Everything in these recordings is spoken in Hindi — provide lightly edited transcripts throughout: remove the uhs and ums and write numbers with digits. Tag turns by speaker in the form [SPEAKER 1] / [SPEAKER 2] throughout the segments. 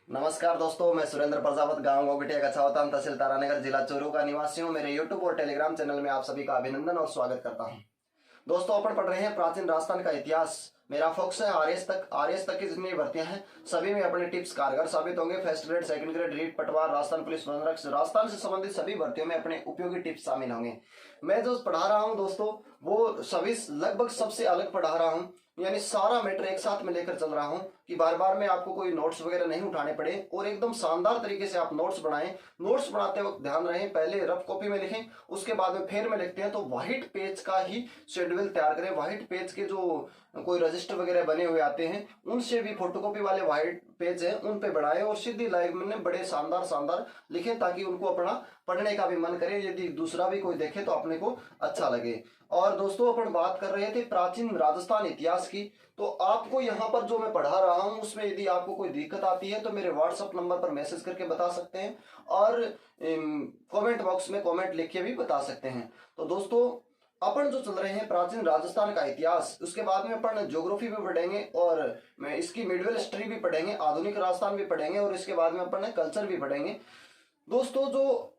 [SPEAKER 1] नमस्कार दोस्तों, मैं सुरेंद्र प्रजापत, गांव गोगटिया कछावतान, तहसील तारानगर, जिला चूरू का निवासी हूं। मेरे यूट्यूब और टेलीग्राम चैनल में आप सभी का अभिनंदन और स्वागत करता हूं। दोस्तों, अपन पढ़ रहे हैं प्राचीन राजस्थान का इतिहास। मेरा फोकस है आरएस तक की जितनी भर्तियां हैं सभी में अपने टिप्स कारगर साबित होंगे। First grade, second grade, REET, Patwar, Rajasthan police, Rajasthan से संबंधित सभी भर्तियों में अपने उपयोगी टिप्स शामिल होंगे। मैं जो पढ़ा रहा हूं दोस्तों, वो सभी लगभग सबसे अलग पढ़ा रहा हूं, यानी सारा मैटर एक साथ में लेकर चल रहा हूं कि बार बार में आपको कोई नोट्स वगैरह नहीं उठाने पड़े और एकदम शानदार तरीके से आप नोट्स बनाएं। नोट्स बनाते वक्त ध्यान रहे, पहले रफ कॉपी में लिखें, उसके बाद में फेर में लिखते हैं तो व्हाइट पेज का ही शेड्यूल तैयार करें। व्हाइट पेज के जो कोई रजिस्टर वगैरह बने हुए आते हैं उनसे भी फोटोकॉपी वाले व्हाइट पेज है उन पे बढ़ाएं और सीधी लाइन में बड़े शानदार लिखें ताकि उनको अपना पढ़ने का भी मन करे, यदि दूसरा भी कोई देखे तो अपने को अच्छा लगे। और दोस्तों, अपन बात कर रहे थे प्राचीन राजस्थान इतिहास की, तो आपको यहाँ पर जो मैं पढ़ा रहा हूँ उसमें यदि आपको कोई दिक्कत आती है तो मेरे व्हाट्सएप नंबर पर मैसेज करके बता सकते हैं और कमेंट बॉक्स में कमेंट लिख के भी बता सकते हैं। तो दोस्तों, अपन जो चल रहे हैं प्राचीन राजस्थान का इतिहास, उसके बाद में अपन ज्योग्राफी भी पढ़ेंगे और इसकी मिडवेल हिस्ट्री भी पढ़ेंगे, आधुनिक राजस्थान भी पढ़ेंगे और इसके बाद में अपन कल्चर भी पढ़ेंगे। दोस्तों, जो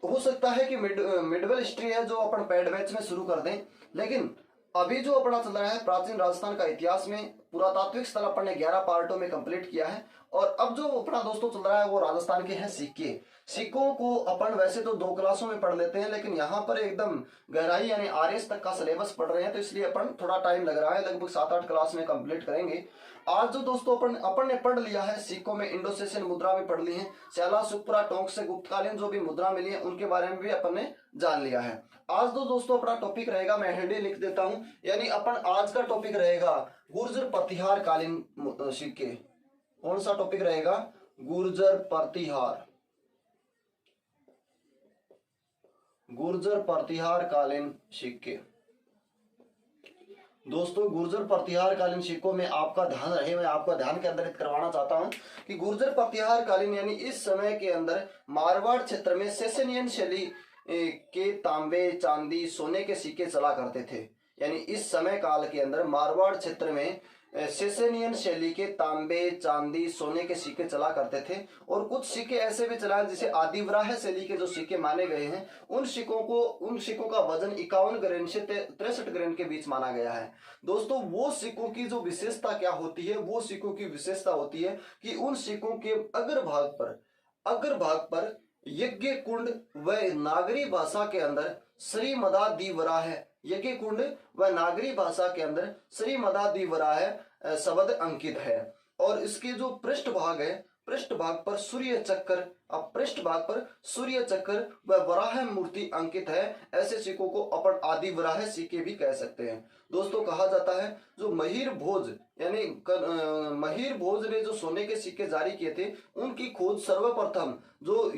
[SPEAKER 1] हो सकता है कि मिडवेल हिस्ट्री है जो अपन पेड बैच में शुरू कर दें, लेकिन अभी जो अपना चल रहा है प्राचीन राजस्थान का इतिहास में पुरातात्विक स्थल अपन ने 11 पार्टों में कंप्लीट किया है। और अब जो अपना दोस्तों चल रहा है वो राजस्थान के हैं सिक्के। सिक्कों को अपन वैसे तो 2 क्लासों में पढ़ लेते हैं, लेकिन यहाँ पर एकदम गहराई यानी आरएस तक का सिलेबस पढ़ रहे हैं, तो इसलिए अपन थोड़ा टाइम लग रहा है, लगभग 7-8 क्लास में कंप्लीट करेंगे। आज जो दोस्तों अपन ने पढ़ लिया है, सिक्कों में इंडो एशियन मुद्रा भी पढ़ ली है, श्याला, सुखपुरा, टोंक से गुप्तकालीन जो भी मुद्रा मिली है उनके बारे में भी अपन ने जान लिया है। आज तो दोस्तों अपना टॉपिक रहेगा, मैं हेडिंग लिख देता हूं, यानी अपन आज का टॉपिक रहेगा गुर्जर प्रतिहार कालीन सिक्के। कौन सा टॉपिक रहेगा? गुर्जर प्रतिहार कालीन सिक्के। दोस्तों, गुर्जर प्रतिहार कालीन सिक्कों में आपका ध्यान रहे, मैं आपका ध्यान केंद्रित करवाना चाहता हूं कि गुर्जर प्रतिहार कालीन यानी इस समय के अंदर मारवाड़ क्षेत्र में सेसेनियन शैली के तांबे, चांदी, सोने के सिक्के चला करते थे। यानी इस समय काल के अंदर मारवाड़ क्षेत्र में सेसेनियन शैली के तांबे, चांदी, सोने के सिक्के चला करते थे और कुछ सिक्के ऐसे भी चला जिसे आदिवराह शैली के जो सिक्के माने गए हैं उन सिक्कों का वजन 51 ग्राम से 63 ग्राम के बीच माना गया है। दोस्तों, वो सिक्कों की जो विशेषता क्या होती है? वो सिक्कों की विशेषता होती है कि उन सिक्कों के अग्र भाग पर यज्ञ कुंड व नागरी भाषा के अंदर श्रीमदादिवराह, यज्ञ कुंड व नागरी भाषा के अंदर श्रीमदादिवराह शब्द अंकित है। और इसके जो पृष्ठभाग है, पृष्ठभाग पर सूर्य चक्र व वराह मूर्ति अंकित है। ऐसे सिक्कों को अपन आदिवराह सिक्के भी कह सकते हैं। दोस्तों, कहा जाता है जो महिर भोज ने जो सोने के सिक्के जारी किए थे उनकी खोज सर्वप्रथम जो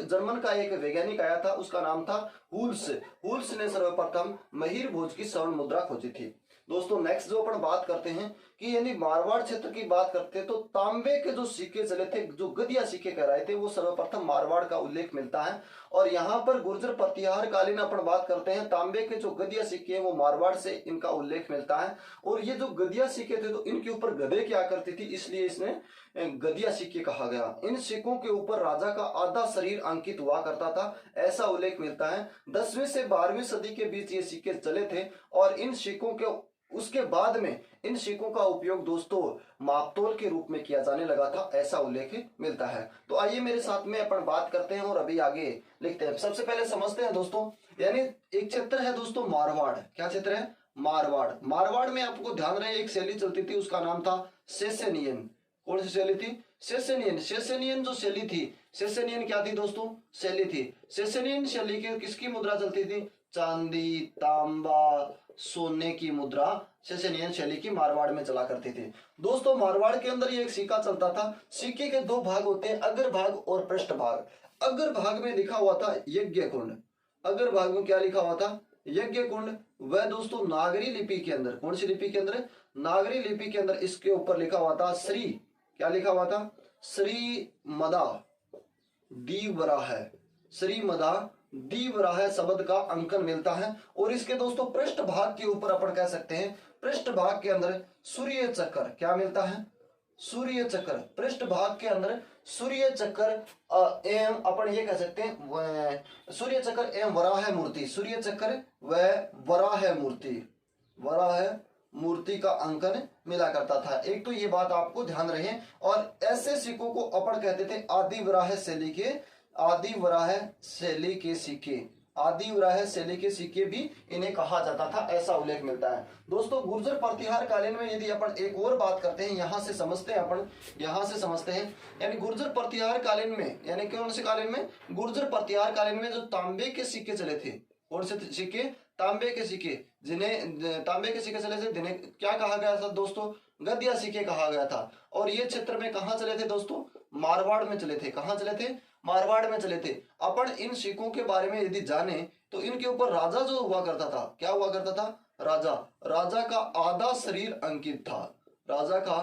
[SPEAKER 1] जर्मन का एक वैज्ञानिक आया था, उसका नाम था हुल्स ने सर्वप्रथम महिर भोज की स्वर्ण मुद्रा खोजी थी। दोस्तों, नेक्स्ट जो अपन बात करते हैं कि यानी मारवाड़ क्षेत्र की बात करते हैं तो तांबे के जो सिक्के चले थे, जो गदिया सिक्के कहलाए थे, वो सर्वप्रथम मारवाड़ का उल्लेख मिलता है। और यहाँ पर गुर्जर प्रतिहार कालीन अपन बात करते हैं, तांबे के जो गदिया सिक्के हैं वो मारवाड़ से इनका उल्लेख मिलता है। और ये जो गदिया सिक्के थे तो इनके ऊपर गधे क्या करती थी, इसलिए इसने गदिया सिक्के कहा गया। इन सिक्कों के ऊपर राजा का आधा शरीर अंकित हुआ करता था, ऐसा उल्लेख मिलता है। 10वीं से 12वीं सदी के बीच ये सिक्के चले थे और इन सिक्कों के उसके बाद में इन सिक्कों का उपयोग दोस्तों मापतोल के रूप में किया जाने लगा था, ऐसा उल्लेख मिलता है। तो आइए मेरे साथ में अपन बात करते हैं और अभी आगे लिखते हैं। सबसे पहले समझते हैं दोस्तों, यानी एक क्षेत्र है दोस्तों मारवाड़। क्या क्षेत्र है? मारवाड़ में आपको ध्यान रहे एक शैली चलती थी, उसका नाम था सेसेनियन। कौन सी शैली थी? सेसेनियन जो शैली थी, सेसेनियन क्या थी दोस्तों? शैली थी। सेसेनियन शैली की किसकी मुद्रा चलती थी? चांदी, तांबा, सोने की मुद्रा सेसेनियन शैली की मारवाड़ में चला करती थी। दोस्तों, मारवाड़ के अंदर ये एक सिक्का चलता था। सिक्के के 2 भाग होते हैं, अग्र भाग और पृष्ठ भाग। अग्र भाग में लिखा हुआ था यज्ञ कुंड। अग्र भाग में क्या लिखा हुआ था? यज्ञ कुंड। वह दोस्तों नागरी लिपि के अंदर, कौन सी लिपि के अंदर? नागरी लिपि के अंदर इसके ऊपर लिखा हुआ था श्री, क्या लिखा हुआ था? श्रीमदा दिवराह शब्द का अंकन मिलता है। और इसके दोस्तों पृष्ठ भाग के ऊपर अपन कह सकते हैं, पृष्ठ भाग के अंदर सूर्य चक्र क्या मिलता है? सूर्य चक्र, पृष्ठभाग के अंदर सूर्य चक्र एवं अपन ये कह सकते हैं सूर्य चक्र एवं वराह मूर्ति, सूर्य चक्र व वराह मूर्ति, वराह मूर्ति का अंकन मिला करता था। एक तो ये बात आपको ध्यान रहे। और ऐसे सिक्कों को अपन कहते थे आदि वराह शैली के, आदि वराह शैली के सिक्के, आदि वराह शैली के सिक्के भी इन्हें कहा जाता था, ऐसा उल्लेख मिलता है। दोस्तों गुर्जर प्रतिहार कालीन में यदि अपन एक और बात करते हैं, यहां से समझते हैं अपन, यहां से समझते हैं, यानी गुर्जर प्रतिहार कालीन में, यानी कौन से कालीन में, गुर्जर प्रतिहार कालीन में जो तांबे के सिक्के चले थे, कौन से सिक्के, तांबे के सिक्के, जिन्हें तांबे के सिक्के चले थे, जिन्हें क्या कहा गया था दोस्तों, गद्या सिक्के कहा गया था। और ये क्षेत्र में कहां चले थे दोस्तों, मारवाड़ में चले थे। कहां चले थे, मारवाड़ में चले थे। अपन इन सिक्कों के बारे में यदि जाने तो इनके ऊपर राजा जो हुआ करता था, क्या हुआ करता था, राजा, राजा का आधा शरीर अंकित था, राजा का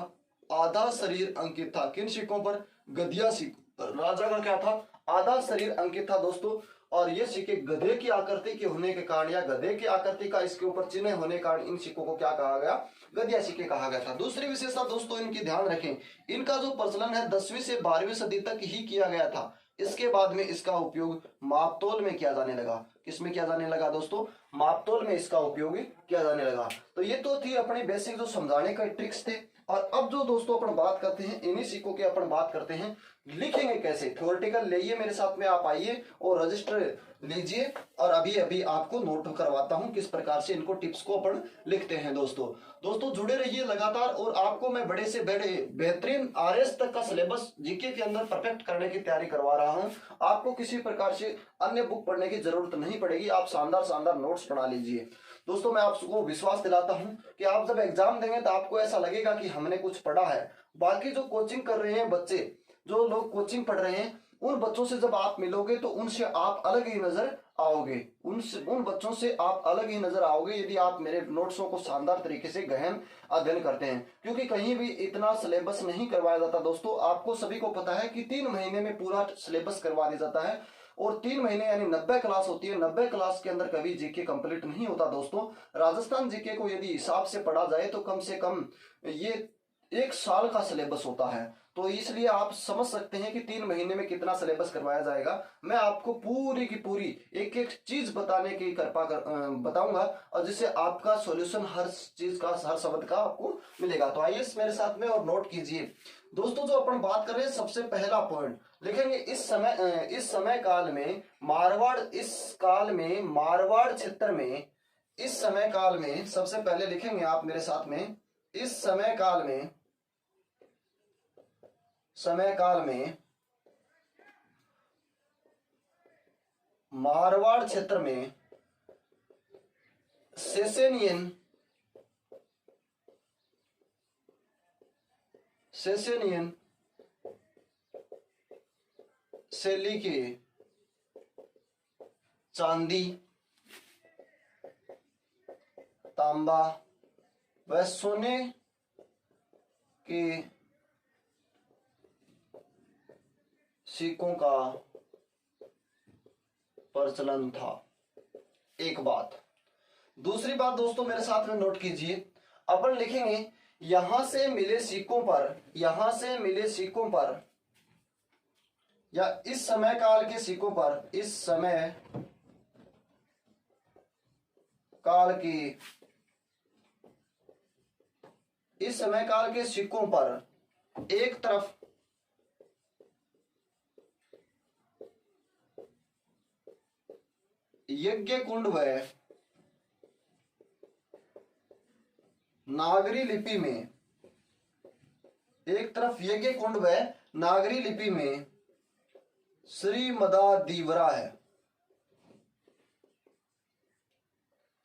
[SPEAKER 1] आधा शरीर अंकित था। किन सिक्कों पर, गदिया सिक्कों, राजा का क्या था, आधा शरीर अंकित था दोस्तों। और ये सिक्के गधे की आकृति के होने के कारण, या गधे की आकृति का इसके ऊपर चिन्ह होने के कारण इन सिक्कों को क्या कहा गया, गदिया सिक्के कहा गया था। दूसरी विशेषता दोस्तों इनकी ध्यान रखें, इनका जो प्रचलन है 10वीं से 12वीं सदी तक ही किया गया था। इसके बाद में इसका उपयोग मापतोल में किया जाने लगा। किसमें किया जाने लगा दोस्तों, मापतोल में इसका उपयोग किया जाने लगा। तो ये तो थी अपने बेसिक जो समझाने का ट्रिक्स थे। और अब जो दोस्तों अपन बात करते हैं, इन्हीं सिक्कों की अपन बात करते हैं लिखेंगे कैसे। थ्योरेटिकल लेइए मेरे साथ में, आप आइए और रजिस्टर लीजिए, और अभी अभी आपको नोट करवाता हूं किस प्रकार से इनको टिप्स को अपन लिखते हैं। दोस्तों जुड़े रहिए लगातार, और आपको मैं बड़े से बड़े बेहतरीन आरएस तक का सिलेबस जीके के अंदर परफेक्ट करने की तैयारी करवा रहा हूं। आपको किसी प्रकार से अन्य बुक पढ़ने की जरूरत नहीं पड़ेगी, आप शानदार शानदार नोट्स बना लीजिए। दोस्तों मैं आपको विश्वास दिलाता हूं कि आप जब एग्जाम देंगे तो आपको ऐसा लगेगा कि हमने कुछ पढ़ा है। बाकी जो कोचिंग कर रहे हैं बच्चे, जो लोग कोचिंग पढ़ रहे हैं, उन बच्चों से जब आप मिलोगे तो उनसे आप अलग ही नजर आओगे, उन बच्चों से आप अलग ही नजर आओगे यदि आप मेरे नोट्सों को शानदार तरीके से गहन अध्ययन करते हैं। क्योंकि कहीं भी इतना सिलेबस नहीं करवाया जाता दोस्तों। आपको सभी को पता है कि 3 महीने में पूरा सिलेबस करवा दिया जाता है, और 3 महीने यानी 90 क्लास होती है। 90 क्लास के अंदर कभी जीके कंप्लीट नहीं होता दोस्तों। राजस्थान जीके को यदि हिसाब से पढ़ा जाए तो कम से कम ये 1 साल का सिलेबस होता है। तो इसलिए आप समझ सकते हैं कि 3 महीने में कितना सिलेबस करवाया जाएगा। मैं आपको पूरी की पूरी एक एक चीज बताने की कृपा बताऊंगा, और जिससे आपका सॉल्यूशन हर चीज का, हर शब्द का आपको मिलेगा। तो आइए मेरे साथ में और नोट कीजिए दोस्तों। जो अपन बात कर रहे हैं, सबसे पहला पॉइंट लिखेंगे, इस समय काल में मारवाड़, इस काल में मारवाड़ क्षेत्र में, इस समय काल में सबसे पहले लिखेंगे आप मेरे साथ में, इस समय काल में, समय काल में मारवाड़ क्षेत्र में सेसेनियन शैली के चांदी, तांबा व सोने के सिक्कों का प्रचलन था। एक बात। दूसरी बात दोस्तों मेरे साथ में नोट कीजिए, अपन लिखेंगे यहां से मिले सिक्कों पर, यहां से मिले सिक्कों पर, या इस समय काल के सिक्कों पर, इस समय काल की, इस समय काल के सिक्कों पर एक तरफ यज्ञ कुंड व नागरी लिपि में, एक तरफ यज्ञ कुंड व नागरी लिपि में श्रीमदादीवरा है,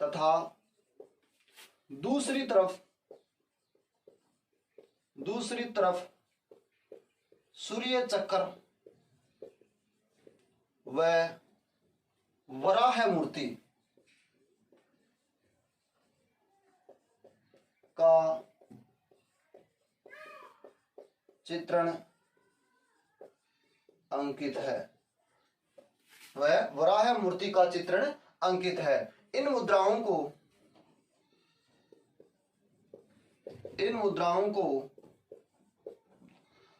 [SPEAKER 1] तथा दूसरी तरफ सूर्य चक्र व वराह मूर्ति का चित्रण अंकित है, वह वराह मूर्ति का चित्रण अंकित है। इन मुद्राओं को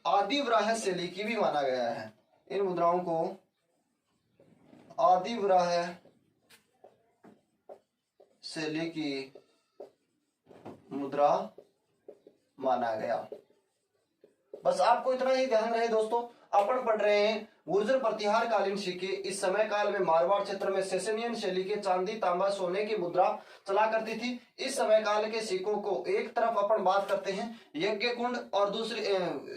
[SPEAKER 1] आदिवराह शैली की भी माना गया है। इन मुद्राओं को आदिवराह शैली की मुद्रा माना गया। बस आपको इतना ही ध्यान रहे दोस्तों, अपन पढ़ रहे हैं गुर्जर प्रतिहार कालीन सिक्के। इस समय काल में मारवाड़ क्षेत्र में सेसेनियन शैली के चांदी, तांबा, सोने की मुद्रा चला करती थी। इस समय काल के सिक्कों को एक तरफ अपन बात करते हैं यज्ञ कुंड और दूसरी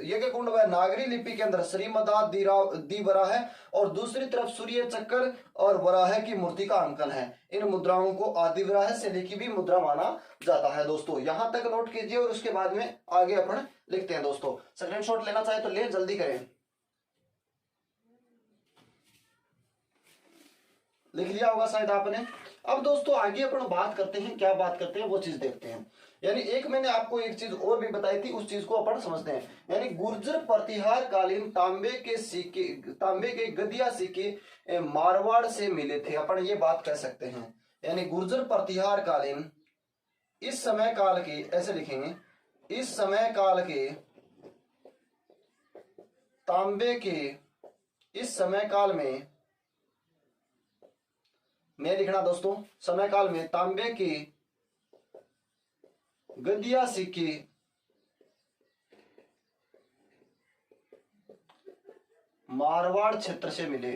[SPEAKER 1] यज्ञ कुंड व नागरी लिपि के अंदर श्रीमदा दी वराह है और दूसरी तरफ सूर्य चक्र और वराह की मूर्ति का अंकन है। इन मुद्राओं को आदिवराह शैली की भी मुद्रा माना जाता है। दोस्तों यहां तक नोट कीजिए और उसके बाद में आगे अपन लिखते हैं। दोस्तों स्क्रीनशॉट लेना चाहे तो ले, जल्दी करें। लिख लिया होगा शायद आपने। अब दोस्तों आगे अपन बात करते हैं, क्या बात करते हैं वो चीज देखते हैं। यानी एक मैंने आपको एक चीज और भी बताई थी, उस चीज को अपन समझते हैं। यानी गुर्जर प्रतिहार कालीन तांबे के सिक्के, तांबे के गदिया सिक्के मारवाड़ से मिले थे, अपन ये बात कह सकते हैं। यानी गुर्जर प्रतिहार कालीन इस समय काल के, ऐसे लिखेंगे, इस समय काल के तांबे के, इस समय काल में मैं लिखना दोस्तों, समय काल में तांबे के गदिया सिक्के मारवाड़ क्षेत्र से मिले,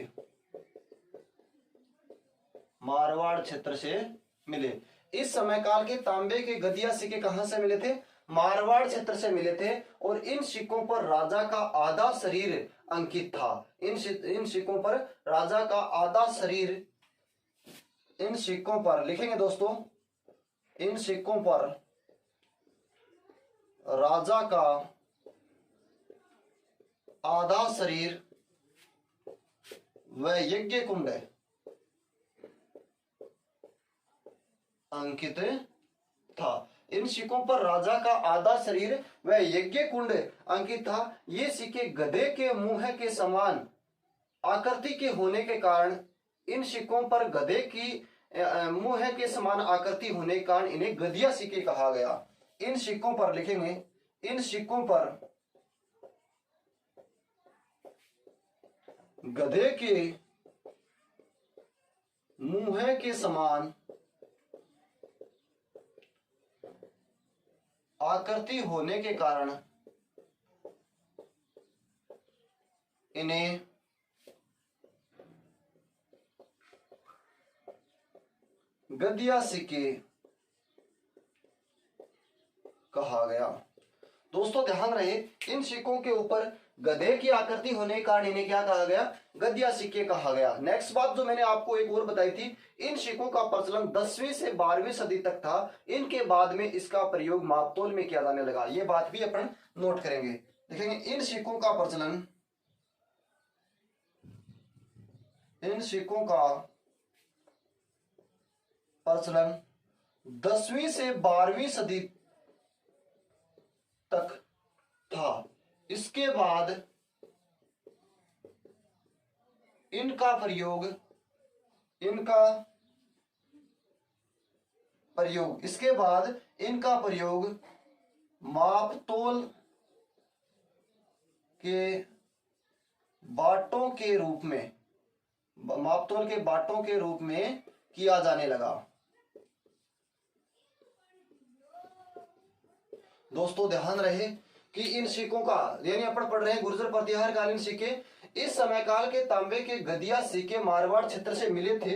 [SPEAKER 1] मारवाड़ क्षेत्र से मिले। इस समय काल के तांबे के गदिया सिक्के कहां से मिले थे? मारवाड़ क्षेत्र से मिले थे। और इन सिक्कों पर राजा का आधा शरीर अंकित था। इन सिक्कों पर राजा का आधा शरीर, इन सिक्कों पर लिखेंगे दोस्तों, इन सिक्कों पर राजा का आधा शरीर व यज्ञ कुंड अंकित था। इन सिक्कों पर राजा का आधा शरीर व यज्ञ कुंड अंकित था। ये सिक्के गधे के मुंह के समान आकृति के होने के कारण, इन सिक्कों पर गधे की मुंह के समान आकृति होने के कारण इन्हें गदिया सिक्के कहा गया। इन सिक्कों पर लिखेंगे, इन सिक्कों पर गधे के मुंह के समान आकृति होने के कारण इन्हें गदिया सिक्के कहा गया। दोस्तों ध्यान रहे, इन सिक्कों के ऊपर गधे की आकृति होने के कारण इन्हें क्या कहा गया? गदिया सिक्के कहा गया। नेक्स्ट बात जो मैंने आपको एक और बताई थी, इन सिक्कों का प्रचलन 10वीं से 12वीं सदी तक था। इनके बाद में इसका प्रयोग मापतोल में किया जाने लगा। ये बात भी अपन नोट करेंगे। देखेंगे इन सिक्कों का प्रचलन, इन सिक्कों का प्रचलन 10वीं से 12वीं सदी तक था। इसके बाद इनका प्रयोग, इसके बाद इनका प्रयोग मापतोल के बाटों के रूप में, मापतोल के बाटों के रूप में किया जाने लगा। दोस्तों ध्यान रहे कि इन सिक्कों का, यानी अपन पढ़ रहे हैं गुर्जर प्रतिहार कालीन सिक्के, इस समय काल के तांबे के गदिया सिक्के मारवाड़ क्षेत्र से मिले थे।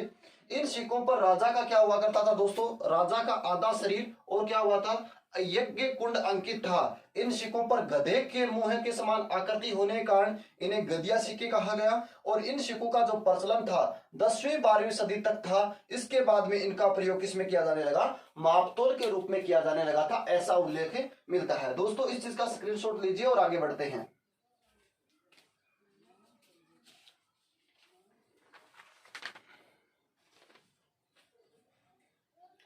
[SPEAKER 1] इन सिक्कों पर राजा का क्या हुआ करता था दोस्तों? राजा का आधा शरीर और क्या हुआ था? यज्ञ कुंड अंकित था। इन सिक्कों पर गधे के मुंह के समान आकृति होने के कारण इन्हें गदिया सिक्के कहा गया। और इन सिक्कों का जो प्रचलन था 10वीं 12वीं सदी तक था। इसके बाद में इनका प्रयोग किसमें किया जाने लगा? मापतोल के रूप में किया जाने लगा था, ऐसा उल्लेख मिलता है। दोस्तों इस चीज का स्क्रीनशॉट लीजिए और आगे बढ़ते हैं।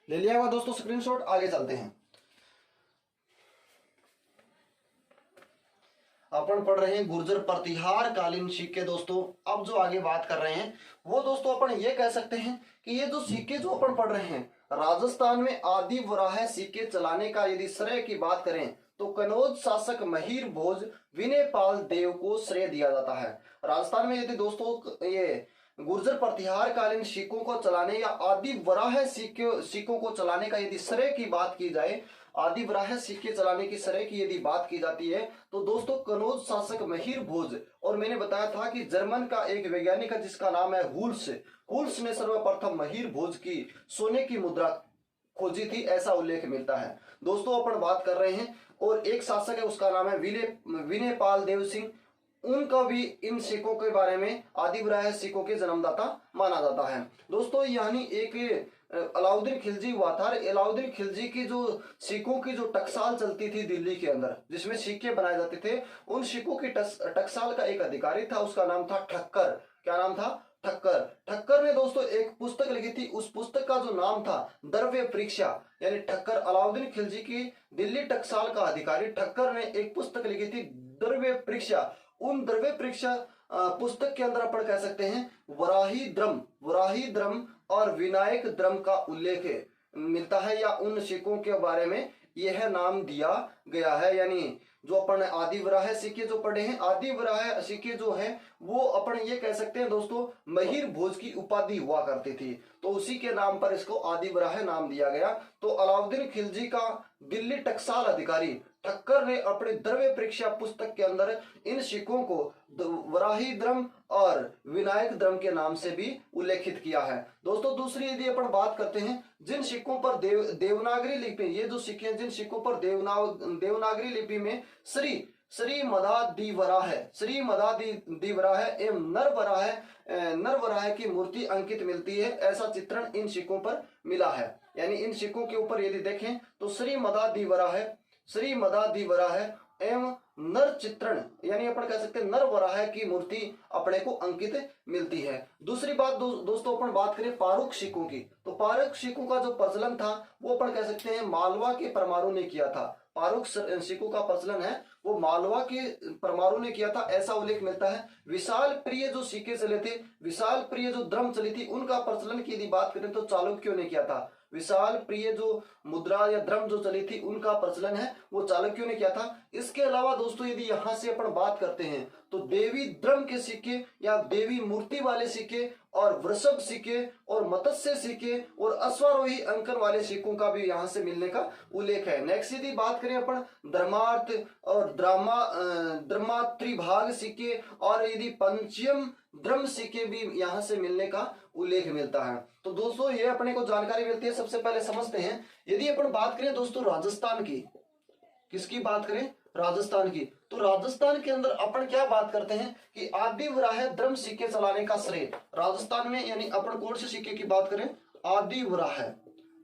[SPEAKER 1] ले लिया होगा दोस्तों स्क्रीनशॉट, आगे चलते हैं। अपन पढ़ रहे हैं गुर्जर प्रतिहार कालीन सिक्के। दोस्तों अब जो आगे बात कर रहे हैं वो दोस्तों अपन ये कह सकते हैं कि ये जो सिक्के जो अपन पढ़ रहे हैं, राजस्थान में आदिवराह सिक्के चलाने का यदि श्रेय की बात करें तो तो कनौज शासक महीर भोज विनय पाल देव को श्रेय दिया जाता है। राजस्थान में यदि दोस्तों ये गुर्जर प्रतिहार कालीन सिक्कों को चलाने या आदि वराह सिक्कों को चलाने का यदि श्रेय की बात की जाए, आदि वराह सिक्के चलाने की श्रेय की यदि बात की जाती है तो दोस्तों कनौज शासक महीर भोज, और मैंने बताया था कि जर्मन का एक वैज्ञानिक है जिसका नाम है हुल्स ने सर्वप्रथम महीर भोज की सोने की मुद्रा खोजी थी, ऐसा उल्लेख मिलता है। दोस्तों अपन बात कर रहे हैं, और एक शासक है उसका नाम है विनय पाल देव सिंह, उनका भी इन सिक्कों के बारे में आदिवराह सिक्कों के जन्मदाता माना जाता है। दोस्तों यानी एक अलाउद्दीन खिलजी हुआ था। अलाउद्दीन खिलजी की जो सिक्कों की जो टकसाल चलती थी दिल्ली के अंदर, जिसमें सिक्के बनाए जाते थे, उन सिक्कों की टकसाल का एक अधिकारी था, उसका नाम था ठक्कर। क्या नाम था? ठक्कर ने दोस्तों एक पुस्तक लिखी थी, उस पुस्तक का जो नाम था द्रव्य परीक्षा। यानी ठक्कर, अलाउद्दीन खिलजी की दिल्ली टकसाल का अधिकारी ठक्कर ने एक पुस्तक लिखी थी द्रव्य परीक्षा। उन द्रव्य परीक्षा पुस्तक के अंदर अपन कह सकते हैं वराही द्रम और विनायक द्रम का उल्लेख मिलता है, या उन सिक्कों के बारे में यह नाम दिया गया है। यानी जो अपन आदिवराह सिक्के जो पढ़े हैं, आदिवराह सिक्के जो है वो अपन ये कह सकते हैं दोस्तों महीर भोज की उपाधि हुआ करती थी, तो उसी के नाम पर इसको आदिवराह नाम दिया गया। तो अलाउद्दीन खिलजी का दिल्ली टकसाल अधिकारी ठक्कर ने अपने द्रव्य परीक्षा पुस्तक के अंदर इन सिक्कों को वराही द्रम और विनायक द्रम के नाम से भी उल्लेखित किया है। दोस्तों दूसरी यदि अपन बात करते हैं, जिन सिक्कों पर देवनागरी लिपि, ये जो सिक्के हैं जिन सिक्कों पर देवनागरी लिपि में श्री मदादिवराह एवं नरवराह की मूर्ति अंकित मिलती है, ऐसा चित्रण इन सिक्कों पर मिला है। यानी इन सिक्कों के ऊपर यदि देखें तो श्री मदादिवराह एवं नर चित्रण, यानी अपन कह सकते हैं नर वराह की मूर्ति अपने को अंकित मिलती है। दूसरी बात दोस्तों अपन बात करें पारुक सिक्कों की, तो पारुक सिक्कों का जो प्रचलन था वो अपन कह सकते हैं मालवा के परमाणु ने किया था। पारुक सिक्कों का प्रचलन है वो मालवा के परमाणु ने किया था, ऐसा उल्लेख मिलता है। विशाल प्रिय जो सिक्के चले थे, विशाल प्रिय जो द्रम चली थी, उनका प्रचलन की यदि बात करें तो चालुक्यों ने किया था। विशाल प्रिय जो मुद्रा या द्रम जो चली थी उनका प्रचलन है वो चालुक्यों ने किया था। इसके अलावा दोस्तों यदि यहां से अपन बात करते हैं तो देवी द्रम के सिक्के या देवी मूर्ति वाले सिक्के और वृषभ सिक्के और मत्स्य सिक्के और अश्वारोही अंकन वाले सिक्कों का भी यहां से मिलने का उल्लेख है। नेक्स्ट यदि बात करें अपन धर्मार्थ और द्रमात्रिभाग सिक्के और यदि पंचम द्रम सिक्के भी यहां से मिलने का उल्लेख मिलता है। तो दोस्तों ये अपने को जानकारी मिलती है। सबसे पहले समझते हैं, यदि अपन बात करें दोस्तों राजस्थान की, किसकी बात करें? राजस्थान की। तो राजस्थान के अंदर अपन क्या बात करते हैं कि आदिवराह द्रम सिक्के चलाने का श्रेय राजस्थान में, यानी अपन कौन से सिक्के की बात करें?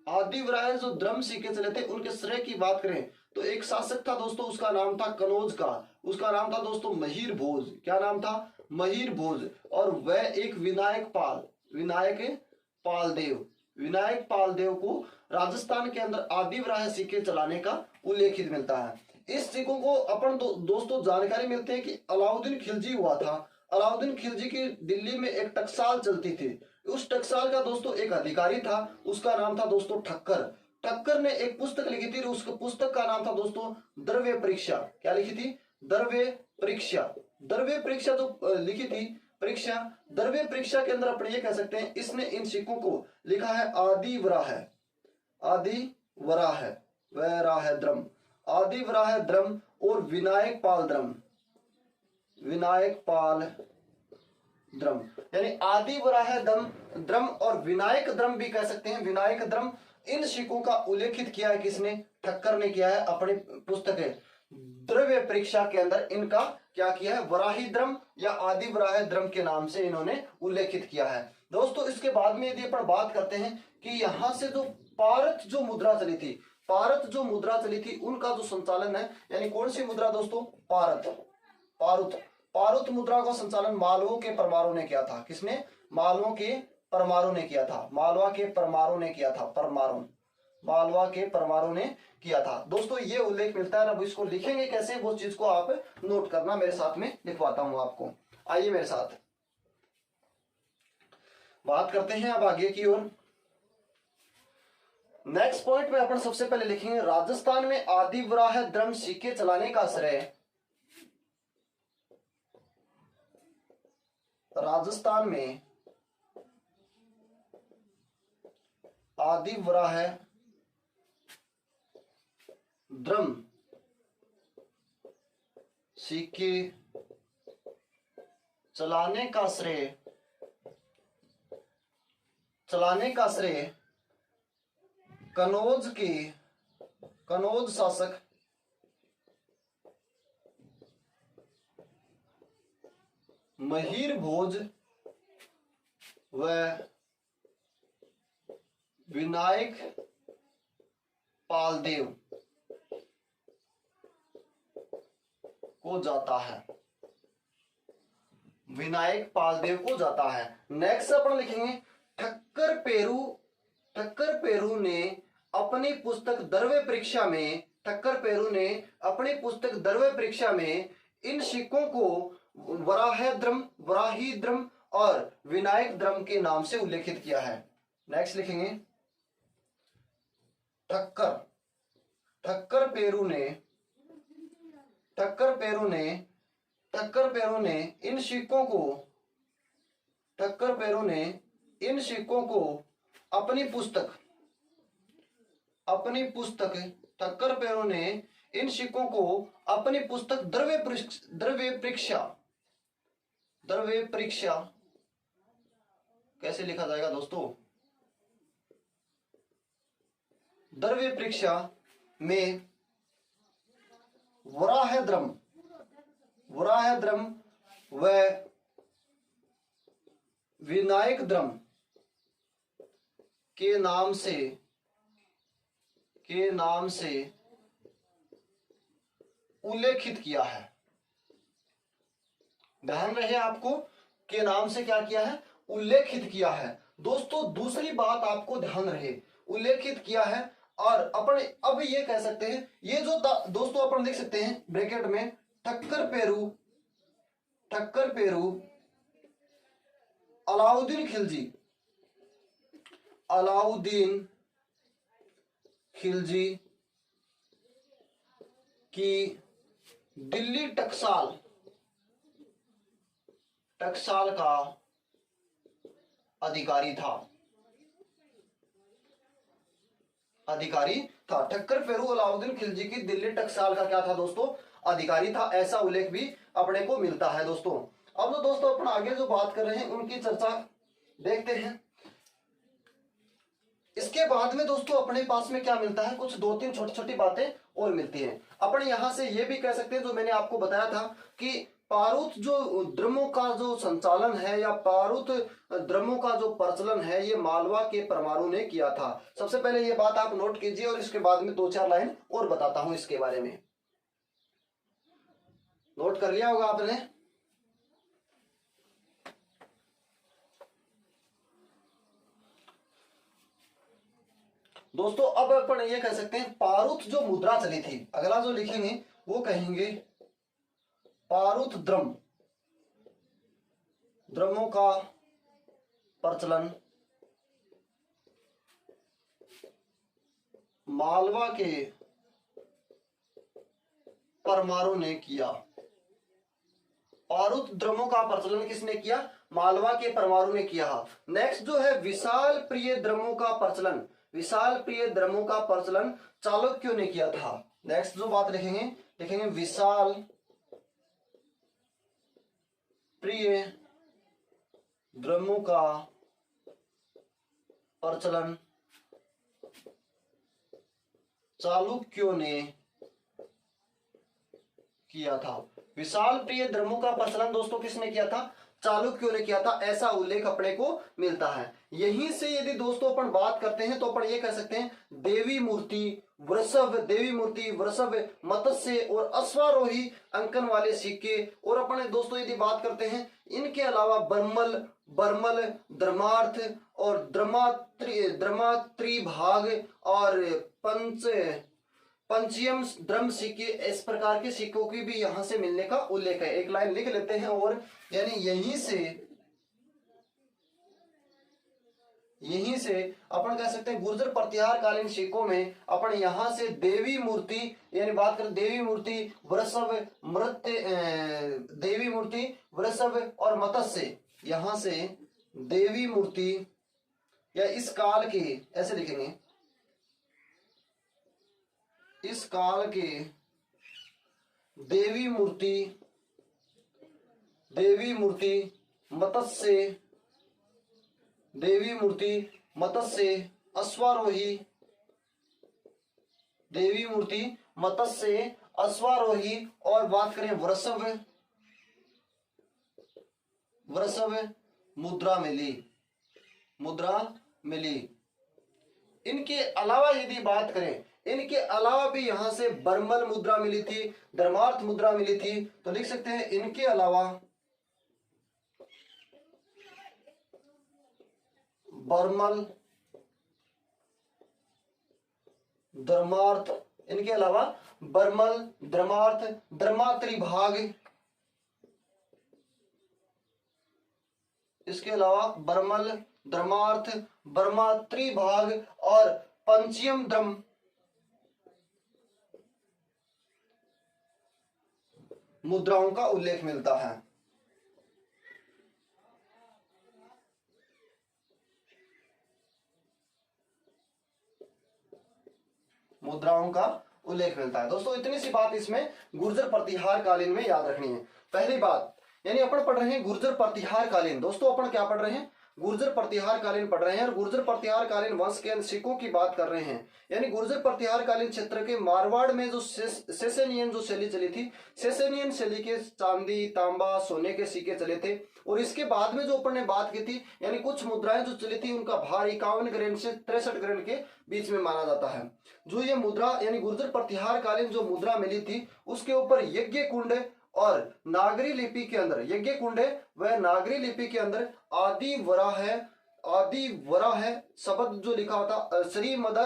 [SPEAKER 1] आदिवराह जो द्रम सिक्के चले थे उनके श्रेय की बात करें तो एक शासक था दोस्तों, उसका नाम था कनौज का, उसका नाम था दोस्तों महीर भोज। क्या नाम था? महीर भोज। और वह एक विनायक पाल देव को राजस्थान के अंदर आदिवराह सिक्के चलाने का उल्लेखित मिलता है। इस सिक्कों को अपन दोस्तों जानकारी मिलती है कि अलाउद्दीन खिलजी हुआ था। अलाउद्दीन खिलजी की दिल्ली में एक टकसाल चलती थी, उस टकसाल का दोस्तों एक अधिकारी था, उसका नाम था दोस्तों ठक्कर ने एक पुस्तक लिखी थी, उस पुस्तक का नाम था दोस्तों द्रव्य परीक्षा। क्या लिखी थी? द्रव्य परीक्षा जो लिखी थी परीक्षा, द्रव्य परीक्षा के अंदर अपन ये कह सकते हैं इसने इन सिक्कों को लिखा है आदिवराह द्रम और विनायक पाल द्रम, यानी आदिवराह द्रम और विनायक द्रम भी कह सकते हैं। विनायक द्रम इन सिक्कों का उल्लेखित किया है किसने? ठक्कर ने किया है अपनी पुस्तक द्रव्य परीक्षा के अंदर। इनका क्या किया है? वराही द्रम या आदिवराह द्रम के नाम से इन्होंने उल्लेखित किया है। दोस्तों इसके बाद में यदि अपन बात करते हैं कि यहां से जो पारत जो मुद्रा चली थी उनका जो संचालन है, यानी कौन सी मुद्रा दोस्तों? पारुत मुद्रा का संचालन मालवों के परमाणु ने किया था। किसने? मालवा के परमाणु ने किया था। दोस्तों ये उल्लेख मिलता है। अब इसको लिखेंगे कैसे, वो चीज को आप नोट करना, मेरे साथ में लिखवाता हूं आपको। आइए मेरे साथ बात करते हैं अब आगे की ओर। नेक्स्ट पॉइंट में अपन सबसे पहले लिखेंगे राजस्थान में आदि वराह द्रम सिक्के चलाने का श्रेय राजस्थान में आदि वराह द्रम सिक्के चलाने का श्रेय कनौज शासक महिर भोज व विनायक पालदेव को जाता है। विनायक पालदेव को जाता है। नेक्स्ट अपन लिखेंगे ठक्कर पेरू ने अपनी पुस्तक द्रव्य परीक्षा में इन सिक्कों को वराही द्रम और विनायक द्रम के नाम से उल्लेखित किया है। नेक्स्ट लिखेंगे ठक्कर पेरू ने इन सिक्कों को अपनी पुस्तक द्रव्य परीक्षा कैसे लिखा जाएगा दोस्तों? द्रव्य परीक्षा में वराह द्रम व विनायक द्रम के नाम से उल्लेखित किया है। ध्यान रहे आपको, के नाम से क्या किया है? उल्लेखित किया है। दोस्तों दूसरी बात आपको ध्यान रहे, उल्लेखित किया है। और अपन अब ये कह सकते हैं, ये जो दोस्तों अपन लिख सकते हैं ब्रैकेट में ठक्कर पेरू अलाउद्दीन खिलजी की दिल्ली टकसाल का अधिकारी था। ठक्कर पेरू अलाउद्दीन खिलजी की दिल्ली टकसाल का क्या था दोस्तों? अधिकारी था। ऐसा उल्लेख भी अपने को मिलता है दोस्तों। अब तो दोस्तों अपन आगे जो बात कर रहे हैं उनकी चर्चा देखते हैं। इसके बाद में दोस्तों अपने पास में क्या मिलता है? कुछ 2-3 छोटी-छोटी बातें और मिलती हैं। अपन यहां से ये भी कह सकते हैं, जो मैंने आपको बताया था कि पारूत जो द्रमों का जो संचालन है या पारूत द्रमों का जो प्रचलन है, ये मालवा के परमाणु ने किया था। सबसे पहले ये बात आप नोट कीजिए और इसके बाद में 2-4 लाइन और बताता हूं इसके बारे में। नोट कर लिया होगा आपने। दोस्तों अब अपन ये कह सकते हैं पारूत जो मुद्रा चली थी, अगला जो लिखेंगे वो कहेंगे पारूत द्रमों का प्रचलन मालवा के परमाणु ने किया। पारूत द्रमों का प्रचलन किसने किया? मालवा के परमाणु ने किया। नेक्स्ट जो है विशाल प्रिय द्रमों का प्रचलन चालुक्यों ने किया था। नेक्स्ट जो बात लिखेंगे विशाल प्रिय द्रमों का प्रचलन चालुक्यों ने किया था। विशाल प्रिय द्रमों का प्रचलन दोस्तों किसने किया था? चालुक्यों ने किया था। ऐसा उल्लेख अपने को मिलता है। यहीं से यदि दोस्तों अपन बात करते हैं तो अपन ये कह सकते हैं देवी मूर्ति वृषभ मत्स्य और अश्वारोही अंकन वाले सिक्के। और अपन दोस्तों यदि बात करते हैं इनके अलावा बर्मल द्रमार्थ और द्रमात्रिभाग और पंचयम द्रम सिक्के, इस प्रकार के सिक्कों की भी यहां से मिलने का उल्लेख है। एक लाइन लिख लेते हैं और यानी यहीं से यहीं से अपन कह सकते हैं गुर्जर प्रतिहार कालीन सिक्कों में अपन यहां से देवी मूर्ति, यानी बात करें देवी मूर्ति, वृषभ, मृत्य, देवी मूर्ति, वृषभ और मत्स्य, यहां से देवी मूर्ति या इस काल के, ऐसे लिखेंगे, इस काल के देवी मूर्ति, देवी मूर्ति मत्स्य, देवी मूर्ति मत्स्य अश्वारोही, देवी मूर्ति मत्स्य अश्वारोही, और बात करें वृषभ, वृषभ मुद्रा मिली, मुद्रा मिली। इनके अलावा यदि बात करें, इनके अलावा भी यहां से बर्मल मुद्रा मिली थी, धर्मार्थ मुद्रा मिली थी, तो लिख सकते हैं इनके अलावा बर्मल, धर्मार्थ, इनके अलावा बर्मल, धर्मार्थ, धर्मात्रिभाग, इसके अलावा बर्मल, धर्मार्थ, बर्मात्रिभाग और पंचयम द्रम मुद्राओं का उल्लेख मिलता है। मुद्राओं का उल्लेख मिलता है। दोस्तों इतनी सी बात इसमें गुर्जर प्रतिहार कालीन में याद रखनी है। पहली बात, यानी अपन पढ़ रहे हैं गुर्जर प्रतिहार कालीन। दोस्तों अपन क्या पढ़ रहे हैं? गुर्जर प्रतिहार कालीन पढ़ रहे हैं, और गुर्जर प्रतिहार कालीन वंश के सिक्कों की बात कर रहे हैं। यानी गुर्जर प्रतिहार कालीन क्षेत्र के मारवाड़ में जो सेसेनियन जो शैली चली थी, सेसेनियन शैली के चांदी, तांबा, सोने के सिक्के चले थे। और इसके बाद में जो अपन ने बात की थी, यानी कुछ मुद्राएं जो चली थी उनका भार 51 ग्रेन से 63 ग्रेन के बीच में माना जाता है। जो ये मुद्रा यानी गुर्जर प्रतिहार कालीन जो मुद्रा मिली थी, उसके ऊपर यज्ञ कुंड और नागरी लिपि के अंदर, यज्ञ कुंड है वह नागरी लिपि के अंदर आदि वराह शब्द जो लिखा होता, श्रीमद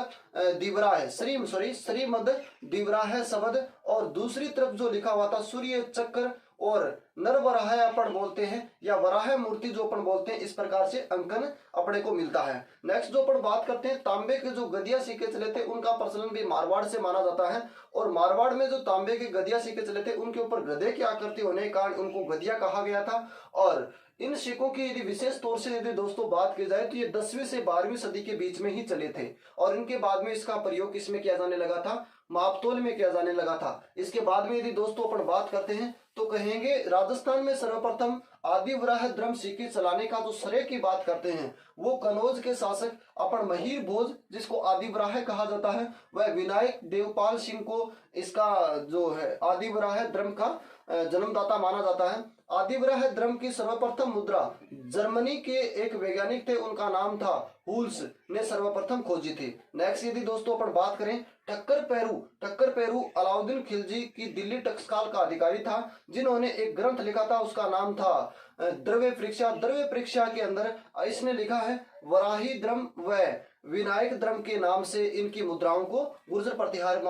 [SPEAKER 1] दिवराह, श्रीमद दिवराह शब्द, और दूसरी तरफ जो लिखा हुआ था सूर्य चक्र और नरवराह अपन बोलते हैं, या वराह मूर्ति जो अपन बोलते हैं, इस प्रकार से अंकन अपने को मिलता है। नेक्स्ट जो अपन बात करते हैं, तांबे के जो गदिया सिक्के चले थे उनका प्रचलन भी मारवाड़ से माना जाता है। और मारवाड़ में जो तांबे के गदिया सिक्के चले थे उनके ऊपर गधे की आकृति होने के कारण उनको गदिया कहा गया था। और इन सिक्कों की यदि विशेष तौर से यदि दोस्तों बात की जाए तो ये 10वीं से 12वीं सदी के बीच में ही चले थे, और इनके बाद में इसका प्रयोग किसमें किया जाने लगा था? मापतोल में किया जाने लगा था। इसके बाद में यदि दोस्तों अपन बात करते हैं तो कहेंगे राजस्थान में सर्वप्रथम आदिवराह द्रम सिक्के चलाने का जो श्रेय की बात करते हैं वो कनौज के शासक अपन महिर भोज, जिसको आदिवराह कहा जाता है, वह विनायक देवपाल सिंह को इसका जो है आदिवराह द्रम का जन्मदाता माना जाता है। आदिवराह द्रम की सर्वप्रथम मुद्रा जर्मनी के एक वैज्ञानिक थे, उनका नाम था हुल्स, ने सर्वप्रथम खोजी थी। नेक्स्ट यदि दोस्तों अपन बात करें, टक्कर पेरू अलाउद्दीन खिलजी की दिल्ली टकसाल का अधिकारी था, जिन्होंने एक ग्रंथ लिखा था, उसका नाम था द्रव्य परीक्षा के अंदर इसने लिखा है वराही द्रम व विनायक द्रम के नाम से इनकी मुद्राओं को, गुर्जर प्रतिहार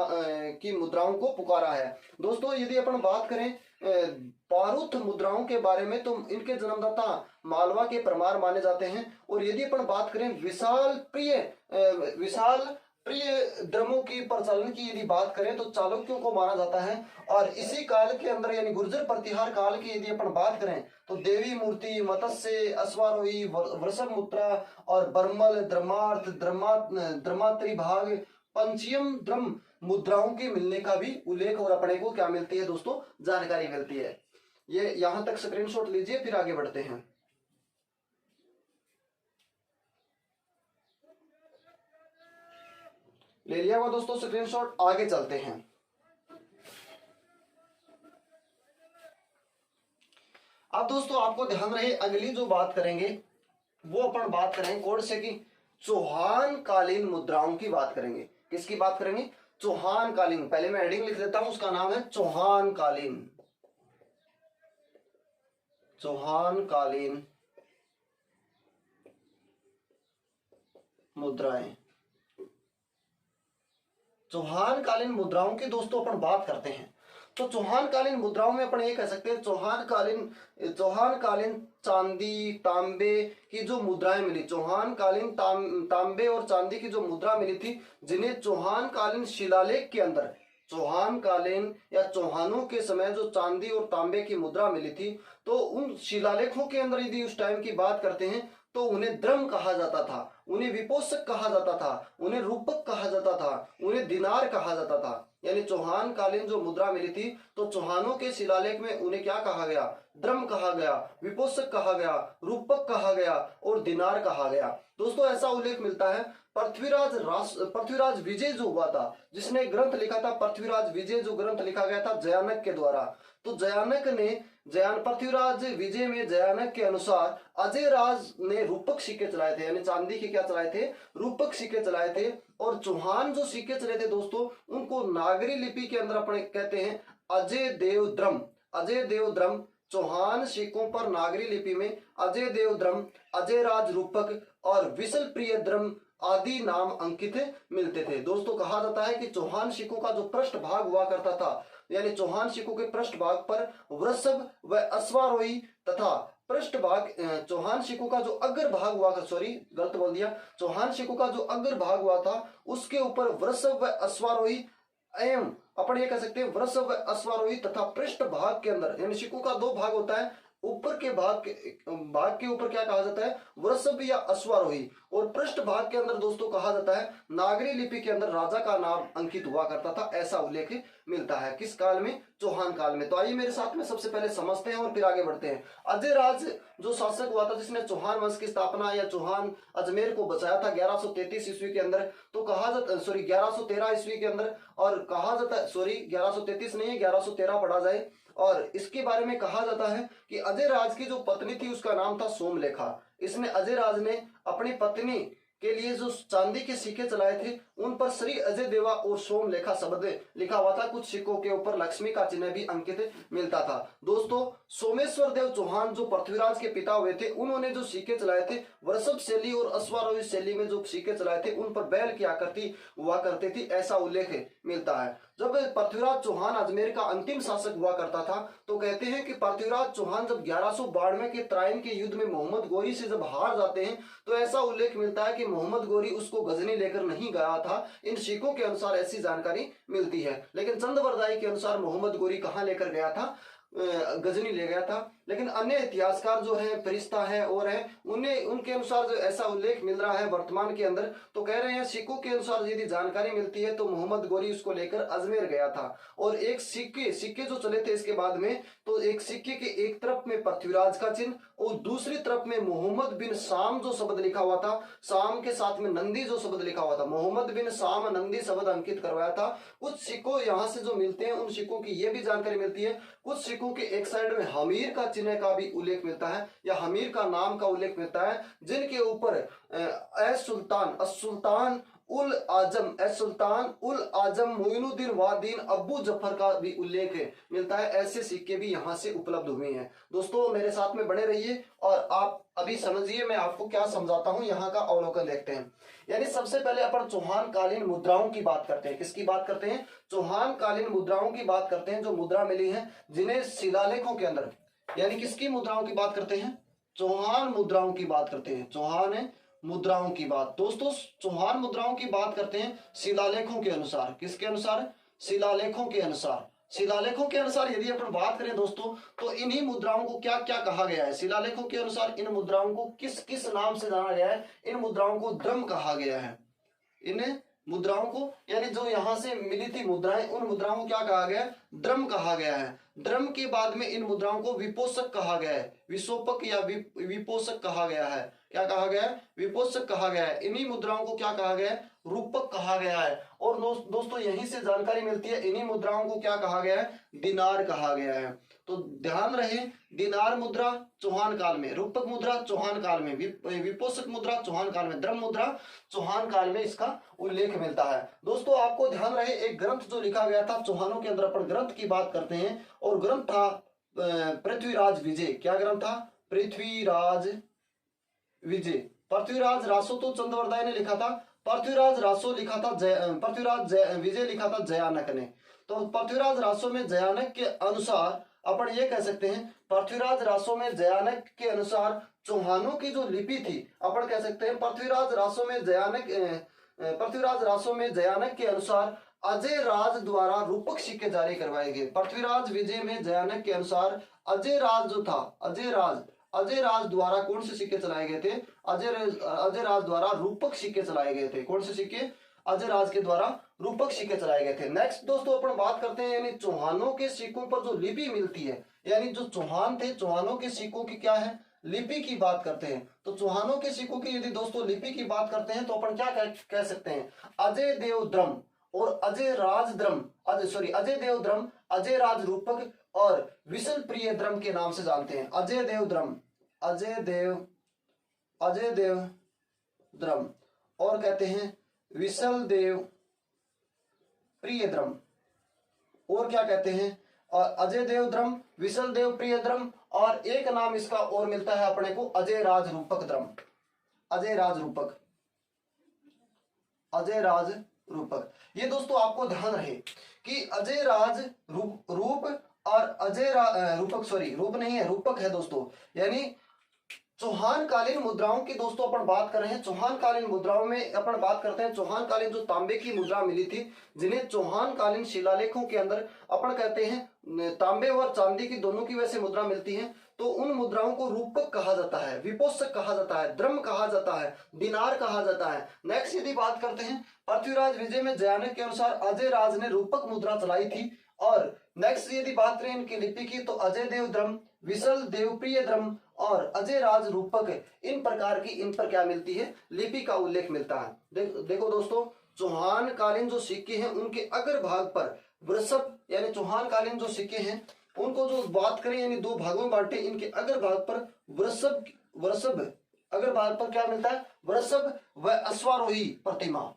[SPEAKER 1] की मुद्राओं को पुकारा है। दोस्तों यदि अपन बात करें पारुथ मुद्राओं के बारे में तो इनके जन्मदाता मालवा के परमार माने जाते हैं। और यदि अपन बात करें विशाल प्रिय द्रमों की प्रचलन की यदि बात करें तो चालुक्यों को माना जाता है। और इसी काल के अंदर यानी गुर्जर प्रतिहार काल की यदि अपन बात करें तो देवी मूर्ति, मत्स्य, अश्वारोही, वृषभ मुद्रा और बर्मल, द्रमार्थ, द्रमात्रिभाग, पंचयम द्रम मुद्राओं के मिलने का भी उल्लेख और अपने को क्या मिलती है दोस्तों? जानकारी मिलती है। ये यहां तक स्क्रीनशॉट लीजिए, फिर आगे बढ़ते हैं। ले लिया हुआ दोस्तों स्क्रीनशॉट, आगे चलते हैं। अब दोस्तों आपको ध्यान रहे, अगली जो बात करेंगे वो अपन बात करेंगे कौन से की? चौहान कालीन मुद्राओं की बात करेंगे। किसकी बात करेंगे? चौहान कालीन। पहले मैं हेडिंग लिख देता हूं, उसका नाम है चौहान कालीन। चौहान कालीन मुद्राएं। चौहान कालीन मुद्राओं की दोस्तों अपन बात करते हैं तो चौहान कालीन मुद्राओं में अपन ये कह सकते हैं चौहान कालीन चांदी तांबे की जो मुद्राएं मिली, चौहान कालीन तांबे और चांदी की जो मुद्रा मिली थी, जिन्हें चौहान कालीन शिलालेख के अंदर, चौहान कालीन या चौहानों के समय जो चांदी और तांबे की मुद्रा मिली थी, तो उन शिलालेखों के अंदर यदि उस टाइम की बात करते हैं तो उन्हें द्रम कहा जाता था, उन्हें विपोषक कहा जाता था, उन्हें रूपक कहा जाता था, उन्हें दिनार कहा जाता था। यानी चौहान कालीन जो मुद्रा मिली थी तो चौहानों के शिलालेख में उन्हें क्या कहा गया, द्रम कहा गया, विपोषक कहा गया, रूपक कहा गया और दिनार कहा गया। दोस्तों ऐसा उल्लेख मिलता है पृथ्वीराज विजय जो हुआ था, जिसने ग्रंथ लिखा था, पृथ्वीराज विजय जो ग्रंथ लिखा गया था जयानक के द्वारा, तो जयानक ने पृथ्वीराज विजय में जयानक के अनुसार अजय राज ने रूपक सिक्के चलाए थे, यानी चांदी के क्या चलाए थे, रूपक सिक्के चलाए थे। और चौहान जो सिक्के चले थे दोस्तों, उनको नागरी लिपि के अंदर अपने कहते हैं अजय देव द्रम। चौहान सिक्कों पर नागरी लिपि में अजय देव द्रम, अजय राज रूपक और विशल प्रिय द्रम आदि नाम अंकित मिलते थे। दोस्तों कहा जाता है कि चौहान सिक्कों का जो पृष्ठ भाग हुआ करता था, यानी चौहान सिक्कों के पृष्ठ भाग पर वृषभ व अश्वारोही तथा पृष्ठ भाग, चौहान सिक्कों का जो अग्र भाग हुआ, सॉरी गलत बोल दिया, चौहान सिक्कों का जो अग्र भाग हुआ था उसके ऊपर वृषभ व अश्वारोही एवं अपन ये कह सकते हैं वृषभ व अश्वारोही तथा पृष्ठ भाग के अंदर, यानी सिक्कों का दो भाग होता है, ऊपर के भाग के ऊपर क्या कहा जाता है, वृषभ या अश्वारोही, और पृष्ठ भाग के अंदर दोस्तों कहा जाता है नागरी लिपि के अंदर राजा का नाम अंकित हुआ करता था। ऐसा उल्लेख मिलता है किस काल में, चौहान काल में। तो आइए मेरे साथ में सबसे पहले समझते हैं और फिर आगे बढ़ते हैं। अजय राज जो शासक हुआ था, जिसने चौहान वंश की स्थापना या चौहान अजमेर को बचाया था 1133 ईस्वी के अंदर, तो कहा जाता, सॉरी 1113 ईस्वी के अंदर, और कहा जाता है, सॉरी 1133 नहीं है 1113 पढ़ा जाए, और इसके बारे में कहा जाता है कि अजय राज की जो पत्नी थी उसका नाम था सोमलेखा। इसने अजय राज ने अपनी पत्नी के लिए जो चांदी के सिक्के चलाए थे उन पर श्री अजय देवा और सोमलेखा शब्द लिखा हुआ था। कुछ सिक्कों के ऊपर लक्ष्मी का चिन्ह भी अंकित मिलता था। दोस्तों सोमेश्वर देव चौहान जो पृथ्वीराज के पिता हुए थे, उन्होंने जो सिक्के चलाए थे वृषभ शैली और अश्वारोही शैली में जो सिक्के चलाए थे उन पर बैल की आकृति हुआ करती थी, ऐसा उल्लेख मिलता है। जब पृथ्वीराज चौहान अजमेर का अंतिम शासक हुआ करता था तो कहते हैं कि पृथ्वीराज चौहान जब 1192 के त्राइन के युद्ध में मोहम्मद गोरी से जब हार जाते हैं तो ऐसा उल्लेख मिलता है कि मोहम्मद गोरी उसको गजनी लेकर नहीं गया था। इन सिक्कों के अनुसार ऐसी जानकारी मिलती है, लेकिन चंदवरदाई के अनुसार मोहम्मद गोरी कहाँ लेकर गया था, गजनी ले गया था। लेकिन अन्य इतिहासकार जो है, फरिश्ता है और है, उन्हें उनके अनुसार जो ऐसा उल्लेख मिल रहा है वर्तमान के अंदर, तो कह रहे हैं सिक्कों के अनुसार यदि जानकारी मिलती है तो मोहम्मद गोरी उसको लेकर अजमेर गया था। और एक सिक्के जो चले थे इसके बाद में, तो एक सिक्के के एक तरफ में पृथ्वीराज का चिन्ह और दूसरी तरफ में मोहम्मद बिन शाम जो शब्द लिखा हुआ था, शाम के साथ में नंदी जो शब्द लिखा हुआ था, मोहम्मद बिन शाम नंदी शब्द अंकित करवाया था। कुछ सिक्कों यहाँ से जो मिलते हैं उन सिक्कों की ये भी जानकारी मिलती है, कुछ सिक्कों के एक साइड में हमीर का चिन्ह का भी उल्लेख मिलता है या हमीर का नाम का उल्लेख मिलता है, जिनके ऊपर सुल्तान उल आजम मोइनुद्दीन वादीन अबू जफर का भी उल्लेख मिलता है। ऐसे सिक्के भी यहाँ से उपलब्ध हुए हैं। दोस्तों मेरे साथ में बने रहिए और आप अभी समझिए मैं आपको क्या समझाता हूँ। यहाँ का अवलोकन देखते हैं। यानी सबसे पहले अपन चौहान कालीन मुद्राओं की बात करते हैं। किसकी बात करते हैं? चौहान कालीन मुद्राओं की बात करते हैं, जो मुद्रा मिली है जिन्हें शिलालेखों के अंदर, यानी किसकी मुद्राओं की बात करते हैं? चौहान मुद्राओं की बात करते हैं। चौहान मुद्राओं की बात, दोस्तों चौहान मुद्राओं की बात करते हैं शिलालेखों के अनुसार। किसके अनुसार? शिलालेखों के अनुसार। शिलालेखों के अनुसार यदि अपन बात करें दोस्तों, तो इन्हीं मुद्राओं को क्या क्या कहा गया है? शिलालेखों के अनुसार इन मुद्राओं को किस किस नाम से जाना गया है? इन मुद्राओं को द्रम कहा गया है। इन मुद्राओं को, यानी जो यहां से मिली थी मुद्राएं, उन मुद्राओं को क्या कहा गया है? द्रम कहा गया है। द्रम के बाद में इन मुद्राओं को विपोषक कहा गया है, विशोपक या विपोषक कहा गया है। क्या कहा गया है? विपोषक कहा गया है। इन्हीं मुद्राओं को क्या कहा गया है? रूपक कहा गया है। और दोस्तों यहीं से जानकारी मिलती है, इन्हीं मुद्राओं को क्या कहा गया है? दिनार कहा गया है। तो ध्यान रहे, दिनार मुद्रा चौहान काल में, रूपक मुद्रा चौहान काल में, विपोषक मुद्रा चौहान काल में, द्रम मुद्रा चौहान काल में इसका उल्लेख मिलता है। दोस्तों आपको ध्यान रहे, एक ग्रंथ जो लिखा गया था चौहानों के अंदर, अपन ग्रंथ की बात करते हैं, और ग्रंथ था पृथ्वीराज विजय। क्या ग्रंथ था? पृथ्वीराज विजय। पृथ्वीराज रासो तो चंदवरदाई ने लिखा था, पृथ्वीराज रासो लिखा था पृथ्वीराज विजय लिखा था जयानक ने। तो पृथ्वीराज रासो में जयानक के अनुसार अपन ये कह सकते हैं, पृथ्वीराज रासो में जयानक के अनुसार चौहानों की जो लिपि थी, अपन कह सकते हैं पृथ्वीराज रासो में जयानक के अनुसार अजय राज द्वारा रूपक सिक्के जारी करवाए गए। पृथ्वीराज विजय में जयानक के अनुसार अजय राज जो था, अजय राज द्वारा कौन से सिक्के चलाए गए थे? अजय राज द्वारा रूपक सिक्के चलाए गए थे। कौन से सिक्के? अजय राज के द्वारा रूपक सिक्के चलाए गए थे। नेक्स्ट दोस्तों अपन बात करते हैं यानी चौहानों के सिक्कों पर जो लिपि मिलती है, यानी जो चौहान थे, चौहानों के सिक्कों की क्या है? लिपि की बात करते हैं। तो चौहानों के सिक्कों की यदि दोस्तों लिपि की बात करते हैं तो अपन क्या कह सकते हैं? अजय देव द्रम और अजय राज द्रम, अजय देव द्रम, अजय राज रूपक और विशल प्रिय द्रम के नाम से जानते हैं। अजय देव द्रम, अजय देव द्रम और कहते हैं विशल देव प्रिय द्रम, और क्या कहते हैं? अजय देव द्रम, विशल देव प्रिय द्रम, और एक नाम इसका और मिलता है अपने को, अजय राज रूपक द्रम। अजय राज रूपक। ये दोस्तों आपको ध्यान रहे कि अजय राज रूप और रूपक है दोस्तों। यानी चौहान कालीन मुद्राओं की दोस्तों अपन बात कर रहे हैं। चौहान कालीन मुद्राओं में अपन बात करते हैं चौहान कालीन जो तांबे की मुद्रा मिली थी, जिन्हें चौहान कालीन शिलालेखों के अंदर अपन कहते हैं तांबे और चांदी की दोनों की वैसे मुद्रा मिलती है, तो उन मुद्राओं को रूपक कहा जाता है, विपोषक कहा जाता है, द्रम कहा जाता है, दिनार कहा जाता है। नेक्स्ट यदि बात करते हैं पृथ्वीराज विजय में जयानक के अनुसार अजय राज ने रूपक मुद्रा चलाई थी। और नेक्स्ट यदि बात करें इनकी लिपि की तो अजय देव द्रम, विशल देवप्रिय द्रम और अजय राज रूपक, इन प्रकार की इन पर क्या मिलती है? लिपि का उल्लेख मिलता है। देखो दोस्तों, चौहान कालीन जो सिक्के हैं उनके अग्र भाग पर वृषभ, यानी चौहान कालीन जो सिक्के हैं उनको जो बात करें यानी दो भागों में बांटे, इनके अग्र भाग पर वृषभ अग्र भाग पर क्या मिलता है? वृषभ व अश्वारोही प्रतिमा,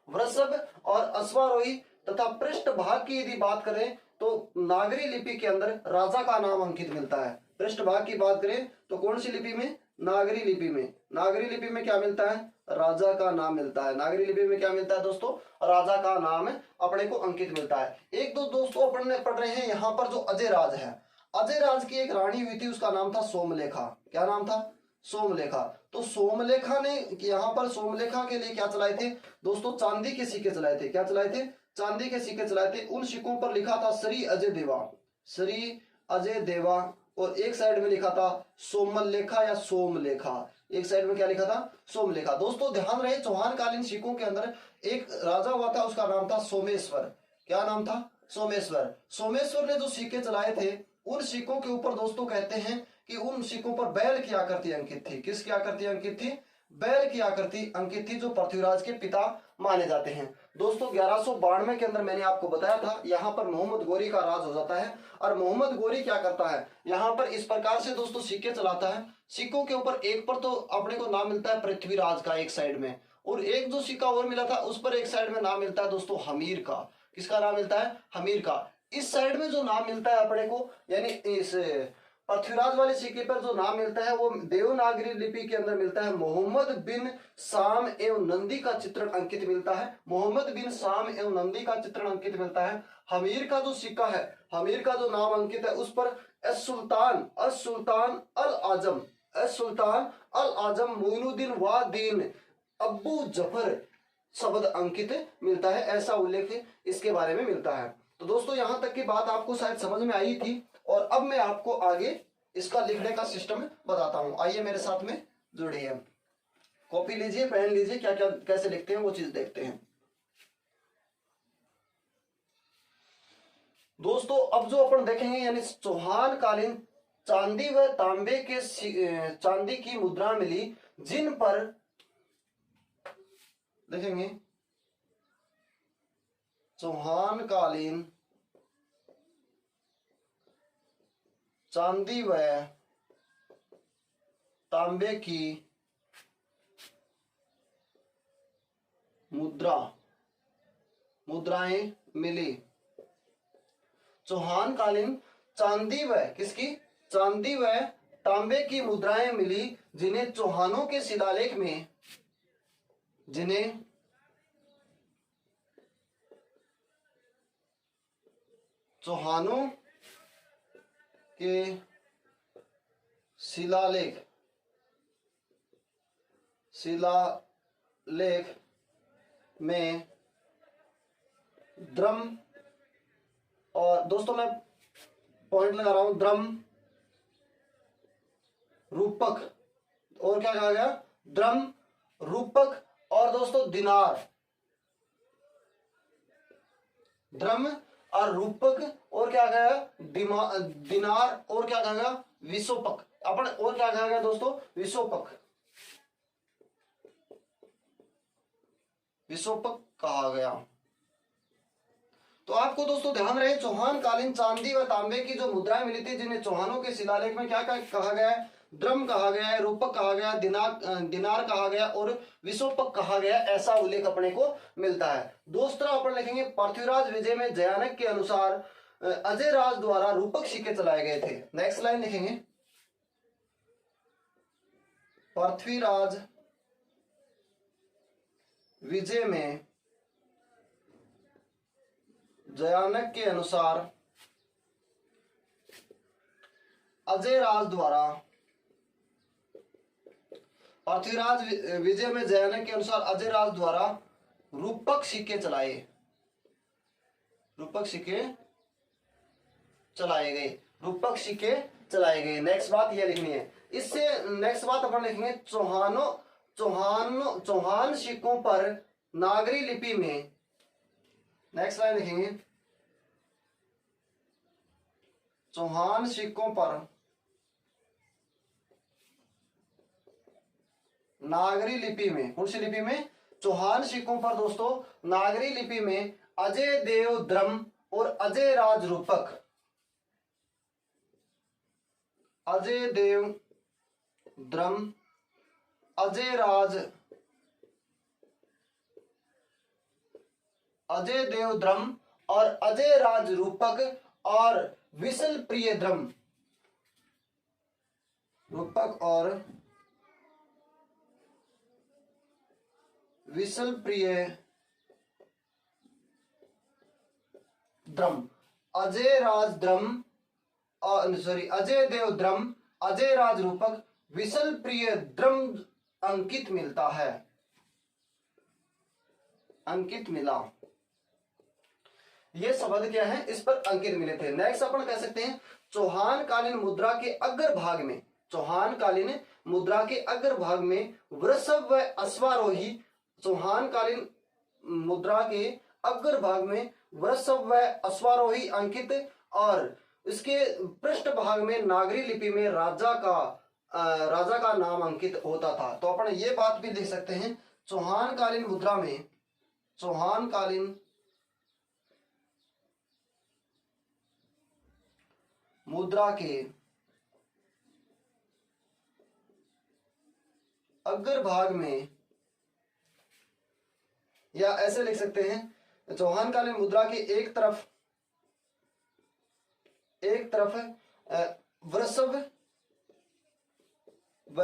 [SPEAKER 1] वृषभ और अश्वारोही तथा पृष्ठ भाग की यदि बात करें तो नागरी लिपि के अंदर राजा का नाम अंकित मिलता है। पृष्ठ भाग की बात करें तो कौन सी लिपि में? नागरी लिपि में क्या मिलता है? राजा का नाम मिलता है। नागरी लिपि में क्या मिलता है दोस्तों? राजा का नाम अपने को अंकित मिलता है। एक दो दोस्तों अपन पढ़ रहे हैं यहाँ पर जो अजय राज है, अजय राज की एक रानी हुई थी, उसका नाम था सोमलेखा। क्या नाम था? सोमलेखा। तो सोमलेखा ने यहाँ पर सोमलेखा के लिए क्या चलाए थे दोस्तों? चांदी के सिक्के चलाए थे। क्या चलाए थे? चांदी के सिक्के चलाए थे। उन सिक्कों पर लिखा था श्री अजय देवा, और एक साइड में लिखा था सोमलेखा या सोमलेखा। एक साइड में क्या लिखा था? सोमलेखा। दोस्तों ध्यान रहे चौहान कालीन सिक्कों के अंदर एक राजा हुआ था, उसका नाम था सोमेश्वर। क्या नाम था? सोमेश्वर ने जो सिक्के चलाए थे उन सिक्कों के ऊपर दोस्तों कहते हैं कि उन सिक्कों पर बैल की आकृति अंकित थी। किसकी आकृति अंकित थी? बैल की आकृति अंकित थी, जो पृथ्वीराज के पिता माने जाते हैं। दोस्तों 1192 के अंदर मैंने आपको बताया था यहाँ पर मोहम्मद गोरी का राज हो जाता है, और मोहम्मद गोरी क्या करता है यहाँ पर इस प्रकार से दोस्तों सिक्के चलाता है। सिक्कों के ऊपर एक पर तो अपने को नाम मिलता है पृथ्वीराज का एक साइड में, और एक जो सिक्का और मिला था उस पर एक साइड में नाम मिलता है दोस्तों हमीर का। किसका नाम मिलता है? हमीर का। इस साइड में जो नाम मिलता है अपने को, यानी इस पृथ्वीराज वाले सिक्के पर जो नाम मिलता है वो देवनागरी लिपि के अंदर मिलता है मोहम्मद बिन साम एवं नंदी का चित्रण अंकित मिलता है। मोहम्मद बिन साम एवं नंदी का चित्रण अंकित मिलता है। हमीर का जो सिक्का है, हमीर का जो नाम अंकित है उस पर सुल्तान अल आजम मोइनुद्दीन व दीन अब्बू जफर शब्द अंकित मिलता है। ऐसा उल्लेख इसके बारे में मिलता है। तो दोस्तों यहां तक की बात आपको शायद समझ में आई थी, और अब मैं आपको आगे इसका लिखने का सिस्टम बताता हूं। आइए मेरे साथ में जुड़िए, कॉपी लीजिए, पेन लीजिए, क्या क्या कैसे लिखते हैं वो चीज देखते हैं। दोस्तों अब जो अपन देखेंगे यानी चौहान कालीन चांदी व तांबे के चांदी की मुद्रा मिली, जिन पर देखेंगे चौहान कालीन चांदी व तांबे की मुद्राएं मिली। चौहान कालीन चांदी व किसकी? चांदी व तांबे की मुद्राएं मिली, जिन्हें चौहानों के शिलालेख में चौहानों के शिलालेख में द्रम, और दोस्तों मैं पॉइंट लगा रहा हूं, द्रम, रूपक, और क्या कहा गया, द्रम, रूपक, और दोस्तों दिनार, द्रम और रूपक, और क्या कहा गया, दिनार, और क्या कहा गया, विशोपक, अपन, और क्या कहा गया दोस्तों, विशोपक, विशोपक कहा गया। तो आपको दोस्तों ध्यान रहे, चौहान कालीन चांदी व तांबे की जो मुद्राएं मिली थी, जिन्हें चौहानों के शिलालेख में क्या कहा गया है, द्रम कहा गया है, रूपक कहा गया, दिनार कहा गया और विशोपक कहा गया, ऐसा उल्लेख अपने को मिलता है। दूसरा अपन लिखेंगे, पृथ्वीराज विजय में जयानक के अनुसार अजय राज द्वारा रूपक सिक्के चलाए गए थे। नेक्स्ट लाइन लिखेंगे, पृथ्वीराज विजय में जयानक के अनुसार अजय राज द्वारा, पृथ्वीराज विजय में जयानक के अनुसार अजय राज द्वारा रूपक सिक्के चलाए, रूपक सिक्के चलाए गए, रूपक सिक्के चलाए गए। नेक्स्ट बात ये लिखनी है। इससे नेक्स्ट बात अपन लिखेंगे, चौहान सिक्कों पर नागरी लिपि में, नेक्स्ट लाइन लिखेंगे, चौहान सिक्कों पर नागरी लिपि में, कौन सी लिपि में, चौहान सिक्कों पर दोस्तों नागरी लिपि में अजय देव द्रम और अजय राज रूपक, अजय देव द्रम, अजय देव द्रम और अजय राज रूपक और विशल प्रिय द्रम, रूपक और विशल प्रिय द्रम, अजय राज द्रम, अजय देव द्रम, अजय राज रूपक, विशल प्रिय द्रम अंकित मिलता है, अंकित मिला, ये शब्द क्या है, इस पर अंकित मिले थे। नेक्स्ट अपन कह सकते हैं, चौहान कालीन मुद्रा के अग्र भाग में, चौहान कालीन मुद्रा के अग्र भाग में वृषभ व अश्वारोही, चौहान कालीन मुद्रा के अग्र भाग में वृषभ व अश्वारोही अंकित, और इसके पृष्ठ भाग में नागरी लिपि में राजा का नाम अंकित होता था। तो अपन ये बात भी लिख सकते हैं, चौहान कालीन मुद्रा में, चौहान कालीन मुद्रा के अग्र भाग में, या ऐसे लिख सकते हैं, चौहान कालीन मुद्रा के एक तरफ वृषभ व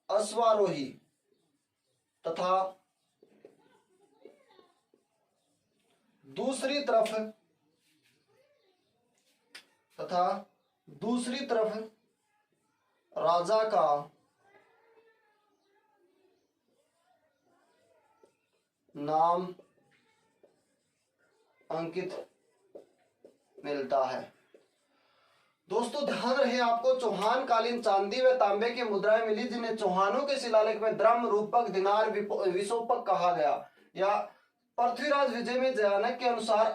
[SPEAKER 1] अश्वारोही तथा दूसरी तरफ राजा का नाम अंकित मिलता है। दोस्तों ध्यान रहे, आपको चौहान कालीन चांदी व तांबे की मुद्राएं मिली, जिन्हें चौहानों के शिलालेख में द्रम, रूपक, दिनार, विशोपक कहा गया। या पृथ्वीराज विजय में जयानक के अनुसार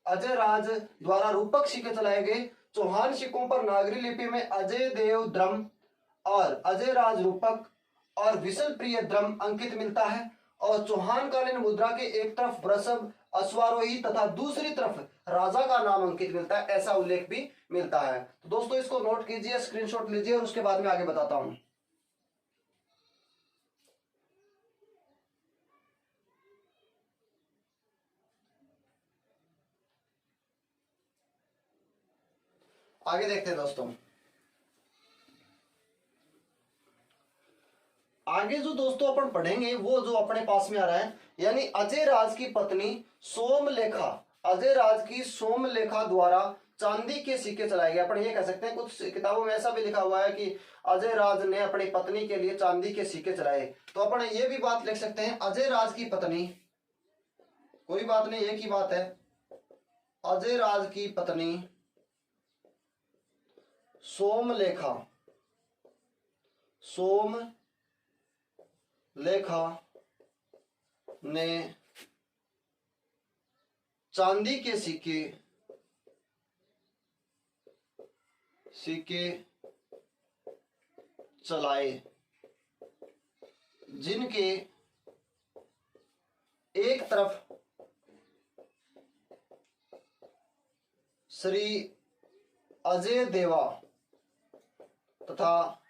[SPEAKER 1] अजय राज द्वारा रूपक सिक्के चलाए गए। चौहान सिक्कों पर नागरी लिपि में अजय देव द्रम और अजय राज रूपक और विशल प्रिय द्रम अंकित मिलता है। और चौहान कालीन मुद्रा के एक तरफ वृषभ, अश्वारोही तथा दूसरी तरफ राजा का नाम अंकित मिलता है, ऐसा उल्लेख भी मिलता है। तो दोस्तों इसको नोट कीजिए, स्क्रीनशॉट लीजिए और उसके बाद में आगे बताता हूं। आगे देखते हैं दोस्तों, आगे जो दोस्तों अपन पढ़ेंगे वो जो अपने पास में आ रहा है, यानी अजय राज की पत्नी सोमलेखा, अजय राज की सोमलेखा द्वारा चांदी के सिक्के चलाए गए। अपन ये कह सकते हैं, कुछ किताबों में ऐसा भी लिखा हुआ है कि अजय राज ने अपनी पत्नी के लिए चांदी के सिक्के चलाए। तो अपन ये भी बात लिख सकते हैं, अजय राज की पत्नी, कोई बात नहीं एक ही बात है, अजय राज की पत्नी सोमलेखा, सोमलेखा ने चांदी के सिक्के चलाए, जिनके एक तरफ श्री अजय देवा तथा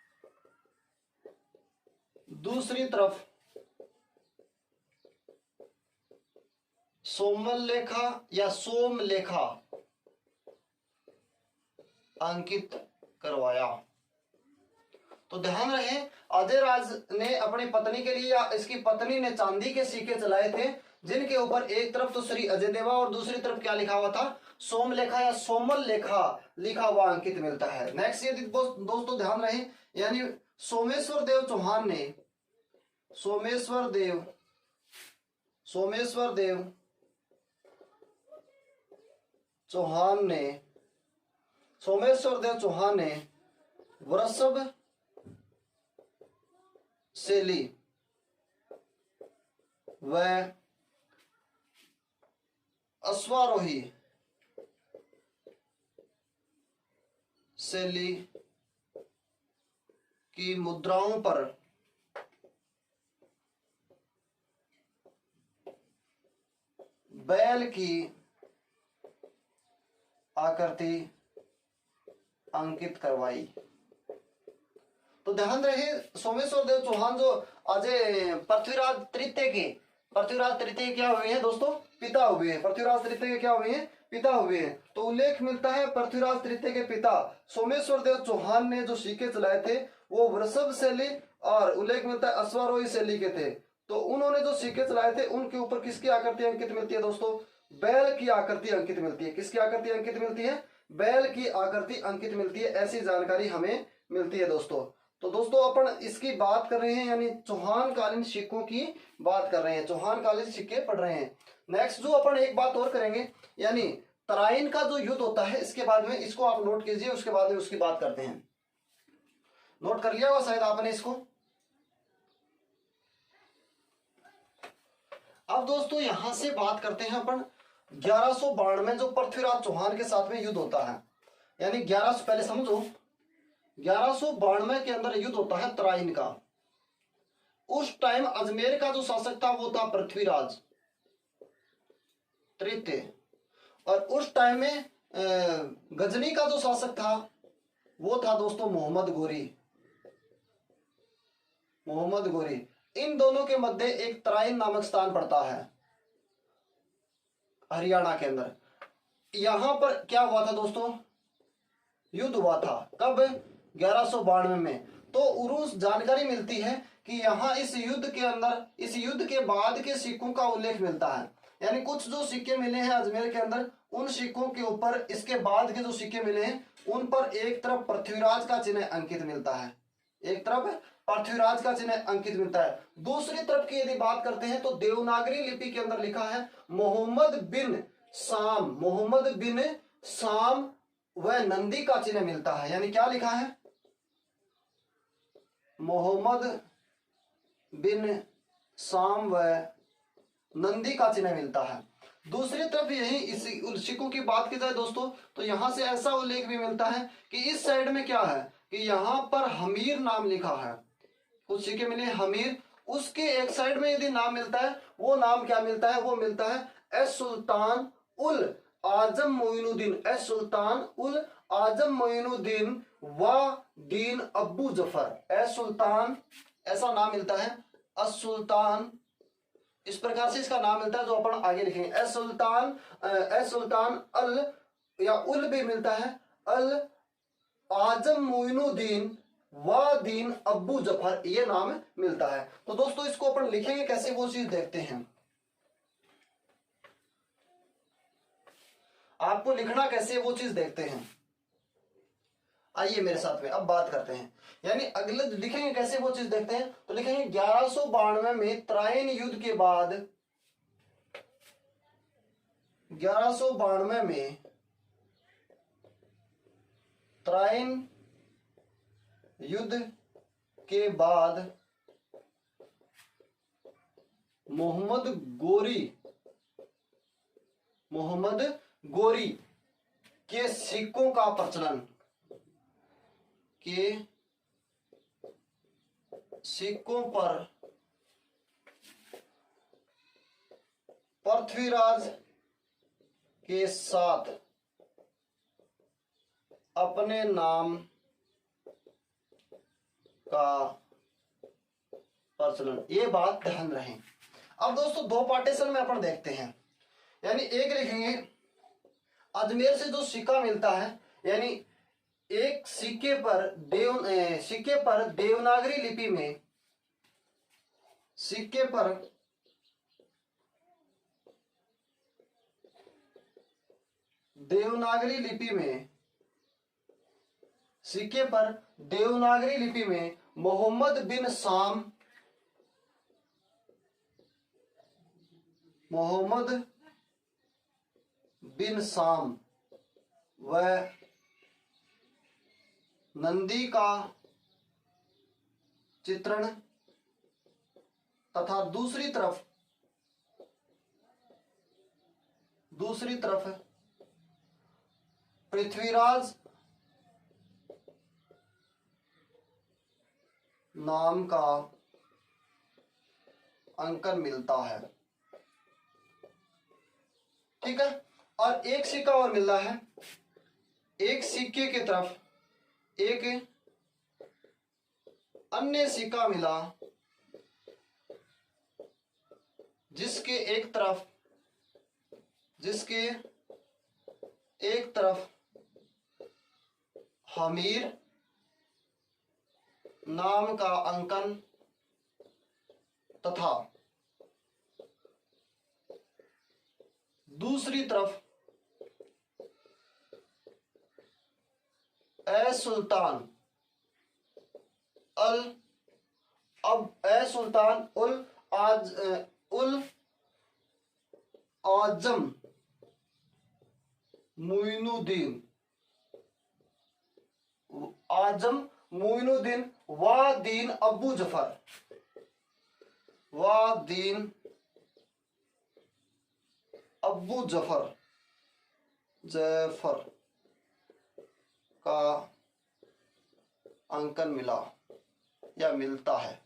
[SPEAKER 1] दूसरी तरफ सोमलेखा या सोमलेखा अंकित करवाया। तो ध्यान रहे, अजय राज ने अपनी पत्नी के लिए या इसकी पत्नी ने चांदी के सिक्के चलाए थे, जिनके ऊपर एक तरफ तो श्री अजय देवा और दूसरी तरफ क्या लिखा हुआ था, सोमलेखा या सोमल लेखा लिखा हुआ अंकित मिलता है। नेक्स्ट ये दोस्तों ध्यान रहे, यानी सोमेश्वर देव चौहान ने, सोमेश्वर देव चौहान ने वृषभ शैली व अश्वारोही शैली की मुद्राओं पर बैल की आकृति अंकित करवाई। तो ध्यान रहे, सोमेश्वर देव चौहान जो अजय पृथ्वीराज तृतीय क्या हुए हैं दोस्तों, पिता हुए हैं। पृथ्वीराज तृतीय के क्या हुए हैं, पिता हुए हैं। तो उल्लेख मिलता है पृथ्वीराज तृतीय के पिता सोमेश्वर देव चौहान ने जो सिक्के चलाए थे वो वृषभ शैली और उल्लेख मिलता है अश्वारोही शैली के थे। तो उन्होंने जो सिक्के चलाए थे उनके ऊपर किसकी आकृति अंकित मिलती है दोस्तों, बैल की आकृति अंकित मिलती है। किसकी आकृति अंकित मिलती है, बैल की आकृति अंकित मिलती है, ऐसी जानकारी हमें मिलती है दोस्तों। तो दोस्तों अपन इसकी बात कर रहे हैं, यानी चौहान कालीन सिक्कों की बात कर रहे हैं, चौहान कालीन सिक्के पढ़ रहे हैं। नेक्स्ट जो अपन एक बात और करेंगे, यानी तराइन का जो युद्ध होता है, इसके बाद में इसको आप नोट कीजिए, उसके बाद में उसकी बात करते हैं। नोट कर लिया होगा शायद आपने इसको। अब दोस्तों यहां से बात करते हैं अपन 1192 में जो पृथ्वीराज चौहान के साथ में युद्ध होता है, यानी 1100 पहले समझो, 1192 के अंदर युद्ध होता है तराइन का। उस टाइम अजमेर का जो शासक था वो था पृथ्वीराज तृतीय, और उस टाइम में गजनी का जो शासक था वो था दोस्तों मोहम्मद गोरी। इन दोनों के मध्य एक तराइन नामक स्थान पड़ता है हरियाणा के अंदर। यहां पर क्या हुआ था दोस्तों, युद्ध हुआ था। कब, 1192 में। तो उरूस जानकारी मिलती है कि यहाँ इस युद्ध के अंदर, इस युद्ध के बाद के सिक्कों का उल्लेख मिलता है, यानी कुछ जो सिक्के मिले हैं अजमेर के अंदर, उन सिक्कों के ऊपर इसके बाद के जो सिक्के मिले हैं उन पर एक तरफ पृथ्वीराज का चिन्ह अंकित मिलता है, एक तरफ पृथ्वीराज का चिन्ह अंकित मिलता है। दूसरी तरफ की यदि बात करते हैं तो देवनागरी लिपि के अंदर लिखा है मोहम्मद बिन साम व नंदी का चिन्ह मिलता है। यानी क्या लिखा है, मोहम्मद बिन साम व नंदी का चिन्ह मिलता है। दूसरी तरफ यही इस सिक्कों की बात की जाए दोस्तों तो यहां से ऐसा उल्लेख भी मिलता है कि इस साइड में क्या है कि यहां पर हमीर नाम लिखा है, कुछ सिक्के मिले हमीर, उसके एक साइड में यदि नाम मिलता है वो नाम क्या मिलता है, वो मिलता है एस सुल्तान उल आजम मोइनुद्दीन व दीन अबू जफर। एस सुल्तान ऐसा नाम मिलता है, अस सुल्तान इस प्रकार से इसका नाम मिलता है जो अपन आगे लिखेंगे। एस सुल्तान अल या उल भी मिलता है, अल आजम मोइनुद्दीन वादीन अब्बू जफर ये नाम मिलता है। तो दोस्तों इसको अपन लिखेंगे कैसे वो चीज देखते हैं। आपको लिखना कैसे वो चीज देखते हैं। आइए मेरे साथ में अब बात करते हैं, यानी अगले लिखेंगे कैसे वो चीज देखते हैं। तो लिखेंगे 1192 में त्राइन युद्ध के बाद, 1192 में त्राइन युद्ध के बाद मोहम्मद गोरी के सिक्कों का प्रचलन, के सिक्कों पर पृथ्वीराज के साथ अपने नाम का प्रचलन, ये बात ध्यान रहे। अब दोस्तों दो पार्टीशन में अपन देखते हैं, यानी एक लिखेंगे अजमेर से जो सिक्का मिलता है, यानी एक सिक्के पर देवनागरी लिपि में, सिक्के पर देवनागरी लिपि में, सिक्के पर देवनागरी लिपि में मोहम्मद बिन साम व नंदी का चित्रण तथा दूसरी तरफ पृथ्वीराज नाम का अंकन मिलता है। ठीक है, और एक सिक्का और मिल रहा है, एक सिक्के की तरफ एक अन्य सिक्का मिला जिसके एक तरफ हमीर नाम का अंकन तथा दूसरी तरफ ए सुल्तान उल आजम मुइनुद्दीन वादीन अब्बू जफर का अंकन मिला या मिलता है।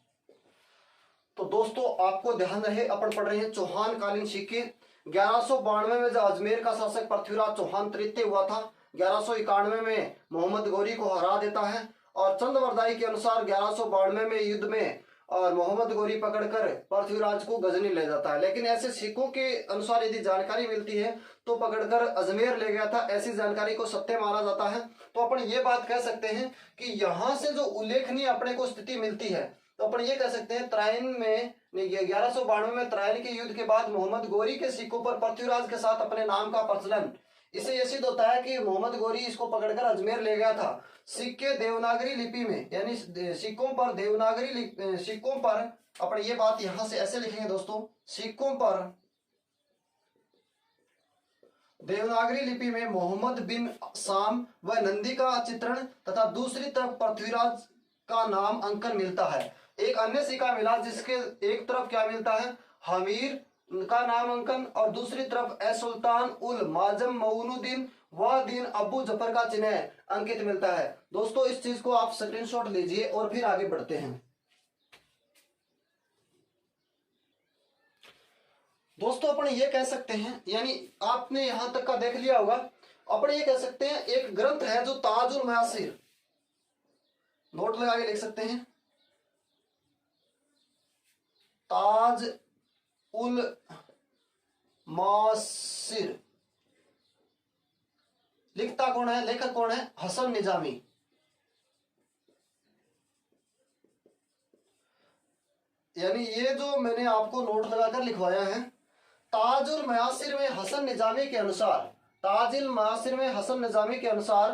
[SPEAKER 1] तो दोस्तों आपको ध्यान रहे, अपन पढ़ रहे हैं चौहान कालीन सिक्के। 1192 में जब अजमेर का शासक पृथ्वीराज चौहान तृतीय हुआ था, 1191 में मोहम्मद गौरी को हरा देता है, और चंद्रवरदाई के अनुसार 1192 में युद्ध में और मोहम्मद गौरी पकड़कर पृथ्वीराज को गजनी ले जाता है। लेकिन ऐसे सिखों के अनुसार यदि जानकारी मिलती है तो पकड़कर अजमेर ले गया था, ऐसी जानकारी को सत्य माना जाता है। तो अपन ये बात कह सकते हैं कि यहाँ से जो उल्लेखनीय अपने को स्थिति मिलती है, तो अपन ये कह सकते हैं त्राइन में 1192 में त्राइन के युद्ध के बाद मोहम्मद गौरी के सिक्कों पर पृथ्वीराज के साथ अपने नाम का प्रचलन, इसे यह सिद्ध होता है कि मोहम्मद गौरी इसको पकड़कर अजमेर ले गया था। सिक्के देवनागरी लिपि में, यानी सिक्कों पर अपन ये बात यहां से ऐसे लिखेंगे दोस्तों, सिक्कों पर देवनागरी लिपि में मोहम्मद बिन साम व नंदी का चित्रण तथा दूसरी तरफ पृथ्वीराज का नाम अंकन मिलता है। एक अन्य सिक्का मिला जिसके एक तरफ क्या मिलता है, हमीर का नामांकन, और दूसरी तरफ ए सुल्तान उल माजम मऊनुद्दीन वादीन अब्बू जफर का चिन्ह अंकित मिलता है। दोस्तों इस चीज को आप स्क्रीनशॉट लीजिए और फिर आगे बढ़ते हैं। दोस्तों अपन ये कह सकते हैं, यानी आपने यहां तक का देख लिया होगा, अपन ये कह सकते हैं एक ग्रंथ है जो ताजुल मयासिर, नोट लगा के लिख सकते हैं, ताज उल मासिर। लिखता कौन है, लेखक कौन है, हसन निजामी। यानी ये जो मैंने आपको नोट लगाकर लिखवाया है, ताजुल मयासिर में हसन निजामी के अनुसार, ताजुल मयासिर में हसन निजामी के अनुसार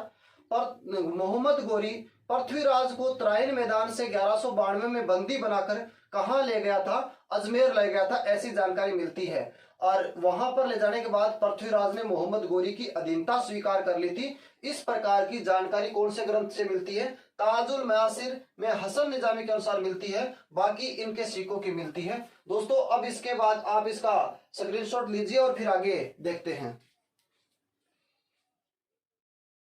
[SPEAKER 1] पर मोहम्मद गोरी पृथ्वीराज को तराइन मैदान से 1192 में बंदी बनाकर कहाँ ले गया था? अजमेर ले गया था, ऐसी जानकारी मिलती है। और वहां पर ले जाने के बाद पृथ्वीराज ने मोहम्मद गोरी की अधीनता स्वीकार कर ली थी। इस प्रकार की जानकारी कौन से ग्रंथ से मिलती है? ताजुल मयासिर में हसन निजामी के अनुसार मिलती है, बाकी इनके सिक्कों की मिलती है। दोस्तों अब इसके बाद आप इसका स्क्रीनशॉट लीजिए और फिर आगे देखते हैं।